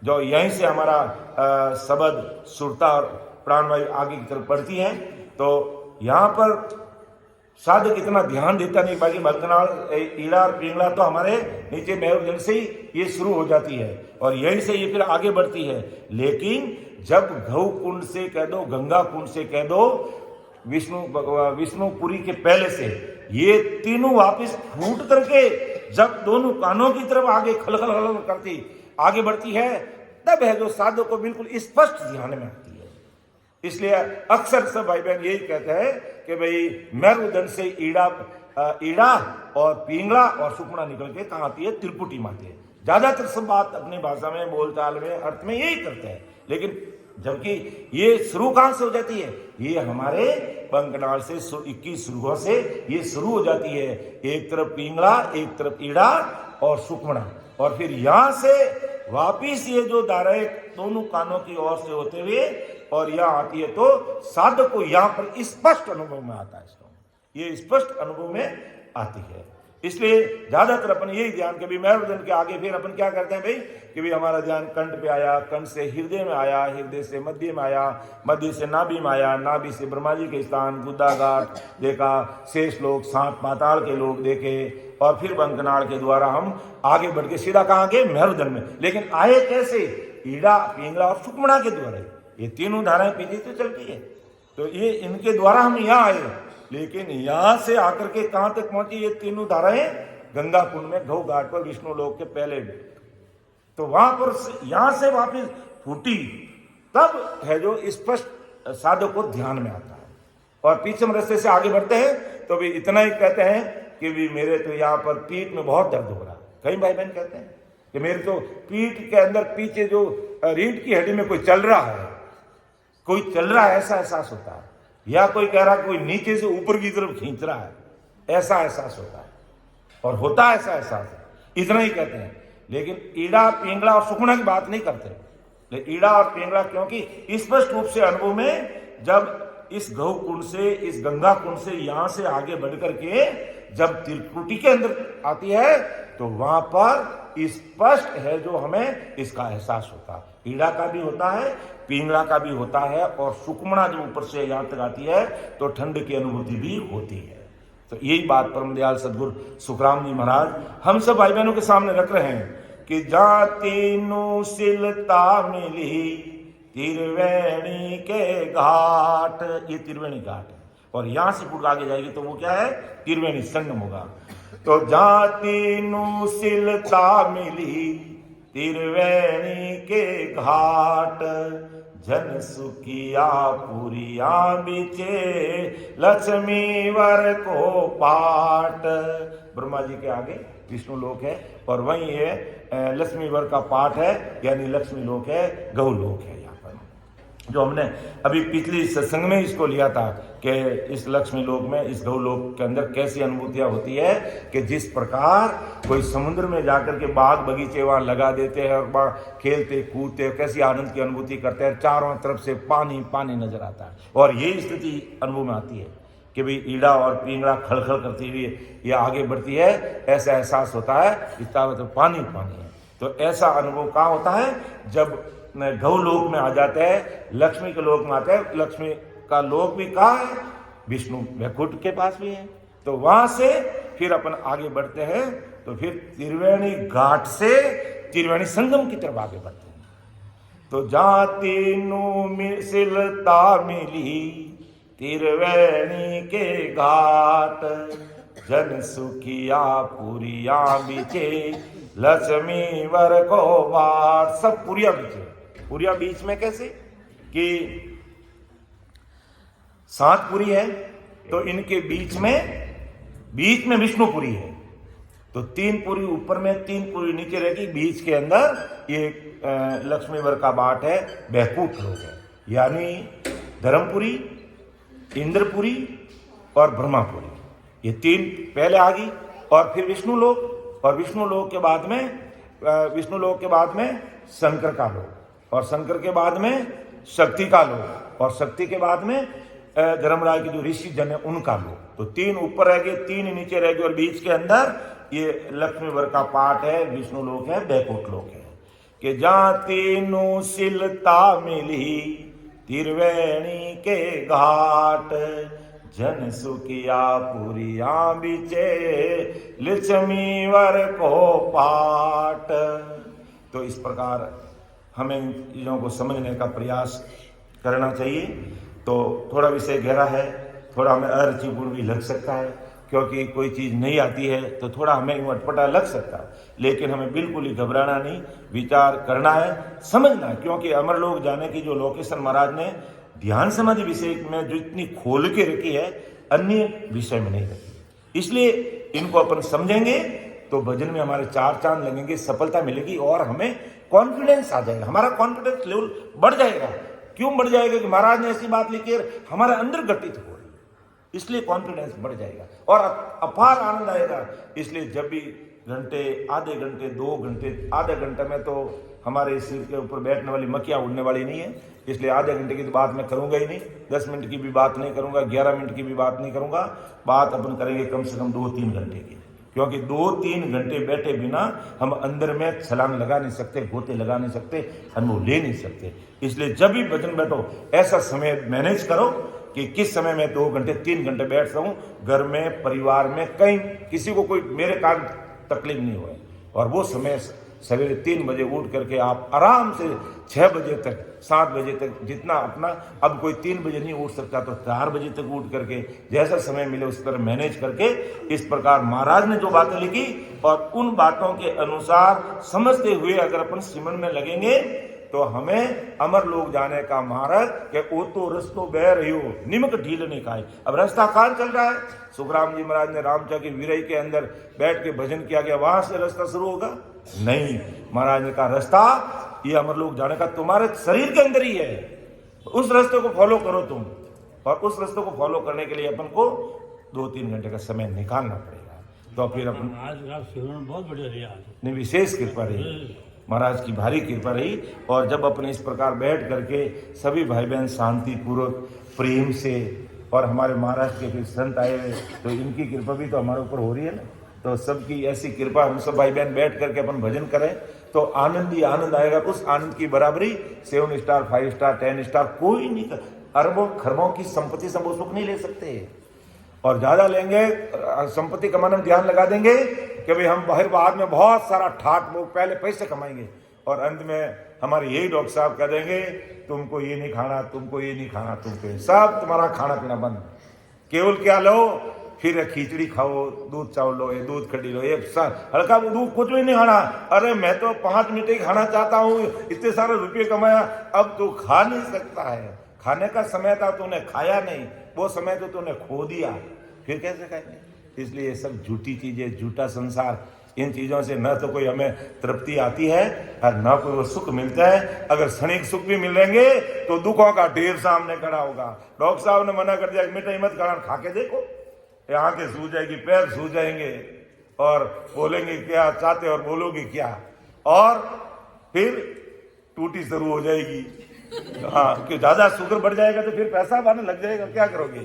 जो यहीं से हमारा शब्द सुरता और प्राणवायु आगे की तरफ बढ़ती है। तो यहाँ पर साधक इतना ध्यान देता नहीं, बाकी बंकनाल ईड़ा और पिंगला तो हमारे नीचे मेरुजन से ही ये शुरू हो जाती है, और यहीं से ये फिर आगे बढ़ती है। लेकिन जब गौ कुंड से कह दो, गंगा कुंड से कह दो, विष्णुपुरी के पहले से ये तीनों वापस फूट करके जब दोनों कानों की तरफ आगे खलखल खल करती आगे बढ़ती है, तब है जो साधक को बिल्कुल स्पष्ट ध्यान में आती है। इसलिए अक्सर सब भाई बहन यही कहते हैं कि भाई मेरुदंड से ईड़ा और पिंगला और सुखमणा निकल के कहाँ आती है, त्रिपुटी में आती है। ज्यादातर सब बात अपनी भाषा में, बोलचाल में, अर्थ में यही करते हैं, लेकिन जबकि ये शुरू कहां से हो जाती है, ये हमारे बंकनाल से 21 शुरुओं से ये शुरू हो जाती है। एक तरफ पिंगला, एक तरफ ईड़ा और सुखमणा, और फिर यहां से वापिस ये जो धाराएं दोनों कानों की ओर से होते हुए और यहाँ आती है, तो साधक को यहाँ पर स्पष्ट अनुभव में आता है। इसको ये स्पष्ट अनुभव में आती है। इसलिए ज्यादातर अपन यही ध्यान के भी मेरुदंड के आगे फिर अपन क्या करते हैं भाई, कि भी हमारा ध्यान कंठ पे आया, कंठ से हृदय में आया, हृदय से मध्य में आया, मध्य से नाभि में आया, नाभि से ब्रह्मा जी के स्थान गुद्दा घाट देखा, शेष लोग, 7 पाताल के लोग देखे, और फिर बंकनाल के द्वारा हम आगे बढ़ के सीधा कहाँ गए, मेरुदंड में। लेकिन आए कैसे, ईड़ा, पिंगला और सुखमणा के द्वारा। ये तीनों धाराएं पीछे तो चलती है, तो ये इनके द्वारा हम यहाँ आए। लेकिन यहां से आकर के कहां तक पहुंची ये तीनों धाराएं, गंगा कुंड में गौ घाट पर विष्णु लोक के पहले। तो वहां पर यहां से वापस फूटी, तब है जो स्पष्ट साधक को ध्यान में आता है। और पीछे रास्ते से आगे बढ़ते हैं तो भी इतना ही कहते हैं कि भी मेरे तो यहाँ पर पीठ में बहुत दर्द हो रहा है। कई भाई बहन कहते हैं कि मेरे तो पीठ के अंदर पीछे जो रीढ़ की हड्डी में कोई चल रहा है, कोई चल रहा है, ऐसा एहसास होता है। या कोई कह रहा है कोई नीचे से ऊपर की तरफ खींच रहा है, ऐसा एहसास होता है, और होता है ऐसा एहसास, इतना ही कहते हैं। लेकिन ईड़ा, पिंगला और सुखमणा की बात नहीं करते। लेकिन ईड़ा और पिंगला क्योंकि स्पष्ट रूप से अनुभव में जब इस गौ कुंड से, इस गंगा कुंड से यहां से आगे बढ़ करके जब त्रिकुटी के अंदर आती है, तो वहां पर स्पष्ट है जो हमें इसका एहसास होता है। ईड़ा का भी होता है, पिंगला का भी होता है, और सुखमणा जो ऊपर से यहां तक आती है तो ठंड की अनुभूति भी होती है। तो यही बात परम दयाल सदगुरु सुखराम जी महाराज हम सब भाई बहनों के सामने रख रहे हैं कि जा तीनों सिलता मिली त्रिवेणी के घाट। ये त्रिवेणी घाट है, और यहां से फुट आगे जाएगी तो वो क्या है, त्रिवेणी संगम होगा। तो जा तीनों सिलता मिली त्रिवेणी के घाट, जन सुखिया पुरिया बीचे लक्ष्मी वर को पाट। ब्रह्मा जी के आगे विष्णु लोक है और वहीं है लक्ष्मी वर का पाठ है, यानी लक्ष्मी लोक है, गौ लोक है। यहाँ पर जो हमने अभी पिछली सत्संग में इसको लिया था कि इस लक्ष्मी लोक में, इस गौ लोक के अंदर कैसी अनुभूतियां होती है कि जिस प्रकार कोई समुद्र में जाकर के बाग बगीचे वहां लगा देते हैं और खेलते कूदते हैं, कैसी आनंद की अनुभूति करते हैं, चारों तरफ से पानी पानी नजर आता है। और ये स्थिति अनुभव में आती है कि भाई ईड़ा और पिंगड़ा खड़खड़ करती हुई ये आगे बढ़ती है, ऐसा एहसास होता है इस चारों तरफ पानी पानी है। तो ऐसा अनुभव कहाँ होता है? जब गौ लोक में आ जाते हैं, लक्ष्मी के लोक में आते हैं। लक्ष्मी का लोक भी कहाँ है? विष्णु वैकुंठ के पास भी है। तो वहां से फिर अपन आगे बढ़ते हैं, तो फिर त्रिवेणी घाट से त्रिवेणी संगम की तरफ आगे बढ़ते हैं। तो जहाँ तीनों मिलता मिली त्रिवेणी के घाट, जन सुखिया पुरिया बीचे लक्ष्मी वर को बाट। सब पुरिया बीचे। पुरिया बीच में कैसे कि 7 पुरी है, तो इनके बीच में विष्णुपुरी है। तो 3 पुरी ऊपर में 3 पुरी नीचे रहेगी, बीच के अंदर ये लक्ष्मीवर का बाट है, बैकुंठ लोक है। यानी धर्मपुरी, इंद्रपुरी और ब्रह्मापुरी, ये 3 पहले आ गई। और फिर विष्णु लोक, और विष्णु लोक के बाद में शंकर का लोक, और शंकर के बाद में शक्ति का लोक, और शक्ति के बाद में धर्मराज के जो ऋषि जन है उनका लोक। तो 3 ऊपर रह गए, 3 नीचे रह गए, और बीच के अंदर ये लक्ष्मीवर का पाठ है, विष्णु लोक है, बैकुंठ लोक है। कि जहाँ तीनों सिलता मिली त्रिवेणी के घाट, जन सुखिया पुरिया बीचे लक्ष्मीवर को पाट। तो इस प्रकार हमें इन चीज़ों को समझने का प्रयास करना चाहिए। तो थोड़ा विषय गहरा है, थोड़ा हमें अरुचिपूर्ण भी लग सकता है, क्योंकि कोई चीज़ नहीं आती है तो थोड़ा हमें अटपटा लग सकता है, लेकिन हमें बिल्कुल ही घबराना नहीं, विचार करना है, समझना है। क्योंकि अमरलोक जाने की जो लोकेशन महाराज ने ध्यान समाधि विषय में जो इतनी खोल के रखी है, अन्य विषय में नहीं रखी। इसलिए इनको अपन समझेंगे तो भजन में हमारे 4 चांद लगेंगे, सफलता मिलेगी और हमें कॉन्फिडेंस आ जाएगा, हमारा कॉन्फिडेंस लेवल बढ़ जाएगा। क्यों बढ़ जाएगा? कि महाराज ने ऐसी बात लिखी है, हमारे अंदर घटित हो रही है, इसलिए कॉन्फिडेंस बढ़ जाएगा और अपार आनंद आएगा। इसलिए जब भी घंटे, आधे घंटे, 2 घंटे, आधे घंटे में तो हमारे सिर के ऊपर बैठने वाली मक्खियाँ उड़ने वाली नहीं है, इसलिए आधे घंटे की तो बात मैं करूंगा ही नहीं, 10 मिनट की भी बात नहीं करूंगा, 11 मिनट की भी बात नहीं करूंगा। बात अपन करेंगे कम से कम 2-3 घंटे की, क्योंकि 2-3 घंटे बैठे बिना हम अंदर में छलांग लगा नहीं सकते, गोते लगा नहीं सकते, अनुभव ले नहीं सकते। इसलिए जब भी भजन बैठो ऐसा समय मैनेज करो कि किस समय मैं 2 घंटे 3 घंटे बैठ सकूं, घर में, परिवार में, कहीं किसी को कोई मेरे कारण तकलीफ नहीं हुए। और वो समय सवेरे 3 बजे उठ करके आप आराम से 6 बजे तक, 7 बजे तक, जितना अपना, अब कोई 3 बजे नहीं उठ सकता तो 4 बजे तक उठ करके जैसा समय मिले उस तरह मैनेज करके, इस प्रकार महाराज ने जो बातें लिखी और उन बातों के अनुसार समझते हुए अगर अपन सिमरन में लगेंगे तो हमें अमर लोक जाने का मार्ग के ओ तो रस्तो बह रही हो निमक ढील नहीं खाए। अब रास्ता कहाँ चल रहा है? सुखराम जी महाराज ने रामचा की विरई के अंदर बैठ के भजन किया गया, वहां से रास्ता शुरू होगा? नहीं, महाराज ने कहा रास्ता ये अमर लोक जाने का तुम्हारे शरीर के अंदर ही है, उस रास्ते को फॉलो करो तुम। और उस रास्ते को फॉलो करने के लिए अपन को 2-3 घंटे का समय निकालना पड़ेगा। तो फिर अपन आज बहुत बढ़िया रही, आज ने विशेष कृपा रही, महाराज की भारी कृपा रही। और जब अपने इस प्रकार बैठ करके सभी भाई बहन शांति पूर्वक प्रेम से, और हमारे महाराज के फिर संत आए हुए तो इनकी कृपा भी तो हमारे ऊपर हो रही है ना, तो सबकी ऐसी कृपा, हम सब भाई बहन बैठ करके अपन भजन करें तो आनंद ही आनंद आएगा। उस आनंद की बराबरी 7 स्टार, 5 स्टार, 10 स्टार कोई नहीं कर, अरबों खरबों की संपत्ति सब सुख नहीं ले सकते। और ज्यादा लेंगे, संपत्ति कमाने में ध्यान लगा देंगे कि भाई हम बाहर बाद में बहुत सारा ठाट वो पहले पैसे कमाएंगे, और अंत में हमारे यही डॉक्टर साहब कह देंगे तुमको ये नहीं खाना, तुमको ये नहीं खाना, तुमको सब तुम्हारा खाना पीना बंद। केवल क्या लो? फिर खिचड़ी खाओ, दूध चावल लो, ये दूध खड़ी लो, ये हल्का दूध कुछ भी नहीं खाना। अरे मैं तो 5 मिनट ही खाना चाहता हूँ, इतने सारे रुपये कमाया, अब तू खा नहीं सकता है। खाने का समय था, तूने खाया नहीं, वो समय तो तूने खो दिया, फिर कैसे खाएंगे? इसलिए ये सब झूठी चीजें, झूठा संसार, इन चीजों से न तो कोई हमें तृप्ति आती है और न कोई वो सुख मिलता है। अगर क्षणिक सुख भी मिलेंगे तो दुखों का ढेर सामने खड़ा होगा। डॉक्टर साहब ने मना कर दिया कि मिठाई मत खाना, खा के देखो, आंखें सूज जाएगी, पैर सूज जाएंगे और बोलेंगे क्या चाहते और बोलोगे क्या, और फिर टूटी शुरू हो जाएगी। हाँ, कि ज्यादा शुगर बढ़ जाएगा तो फिर पैसा आने लग जाएगा, क्या करोगे?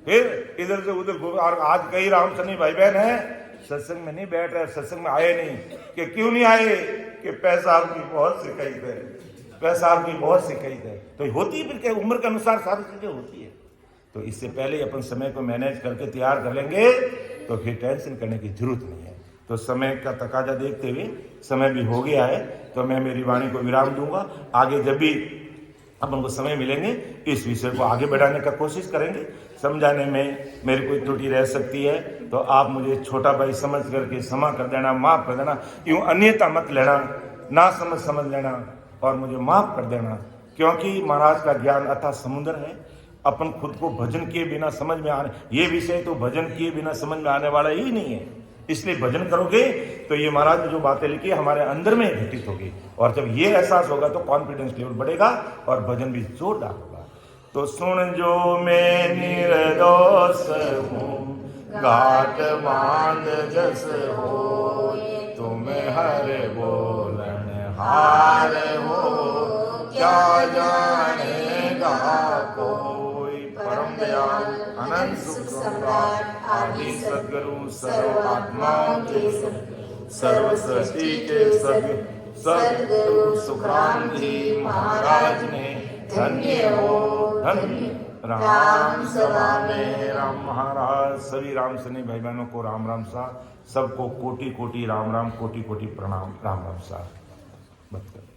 फिर इधर से उधर। और आज कई राम सनी भाई बहन है सत्संग में नहीं बैठ रहे, सत्संग में आए नहीं। कि क्यों नहीं आए? कि पैसा आपकी बहुत शिकायत है, पैसा आपकी बहुत शिकायत है। तो होती है फिर क्या, उम्र के अनुसार सारी चीजें होती है। तो इससे पहले अपन समय को मैनेज करके तैयार कर लेंगे तो फिर टेंशन करने की जरूरत नहीं है। तो समय का तकाजा देखते हुए, समय भी हो गया है, तो मैं मेरी वाणी को विराम दूंगा। आगे जब भी अपन को समय मिलेंगे इस विषय को आगे बढ़ाने का कोशिश करेंगे। समझाने में मेरी कोई त्रुटि रह सकती है तो आप मुझे छोटा भाई समझ करके क्षमा कर देना, माफ कर देना। यूं अन्यथा मत लेना, ना समझ लेना और मुझे माफ कर देना, क्योंकि महाराज का ज्ञान अथाह समुद्र है। अपन खुद को भजन किए बिना समझ में आने, ये विषय तो भजन किए बिना समझ में आने वाला ही नहीं है। इसलिए भजन करोगे तो ये महाराज ने जो बातें लिखी है हमारे अंदर में घटित होगी, और जब ये एहसास होगा तो कॉन्फिडेंस लेवल बढ़ेगा और भजन भी जोरदार होगा। तो सुन जो मैं निर्दोष हूँ, घाट बांध जस हो, तुम हर बोलन हार हो, क्या जानेगा कोई। परम दयाल अनंत सुख सम्राट आदि सद्गुरु सर्व आत्माओं के सर्व सृष्टि के सद्गुरु सुखराम जी महाराज ने धन्य हो, धन्य राम सभा में राम महाराज। सभी राम सनी भाई बहनों को राम राम सा, सबको कोटि कोटि राम राम, कोटि कोटि प्रणाम, राम राम सा। बस कर।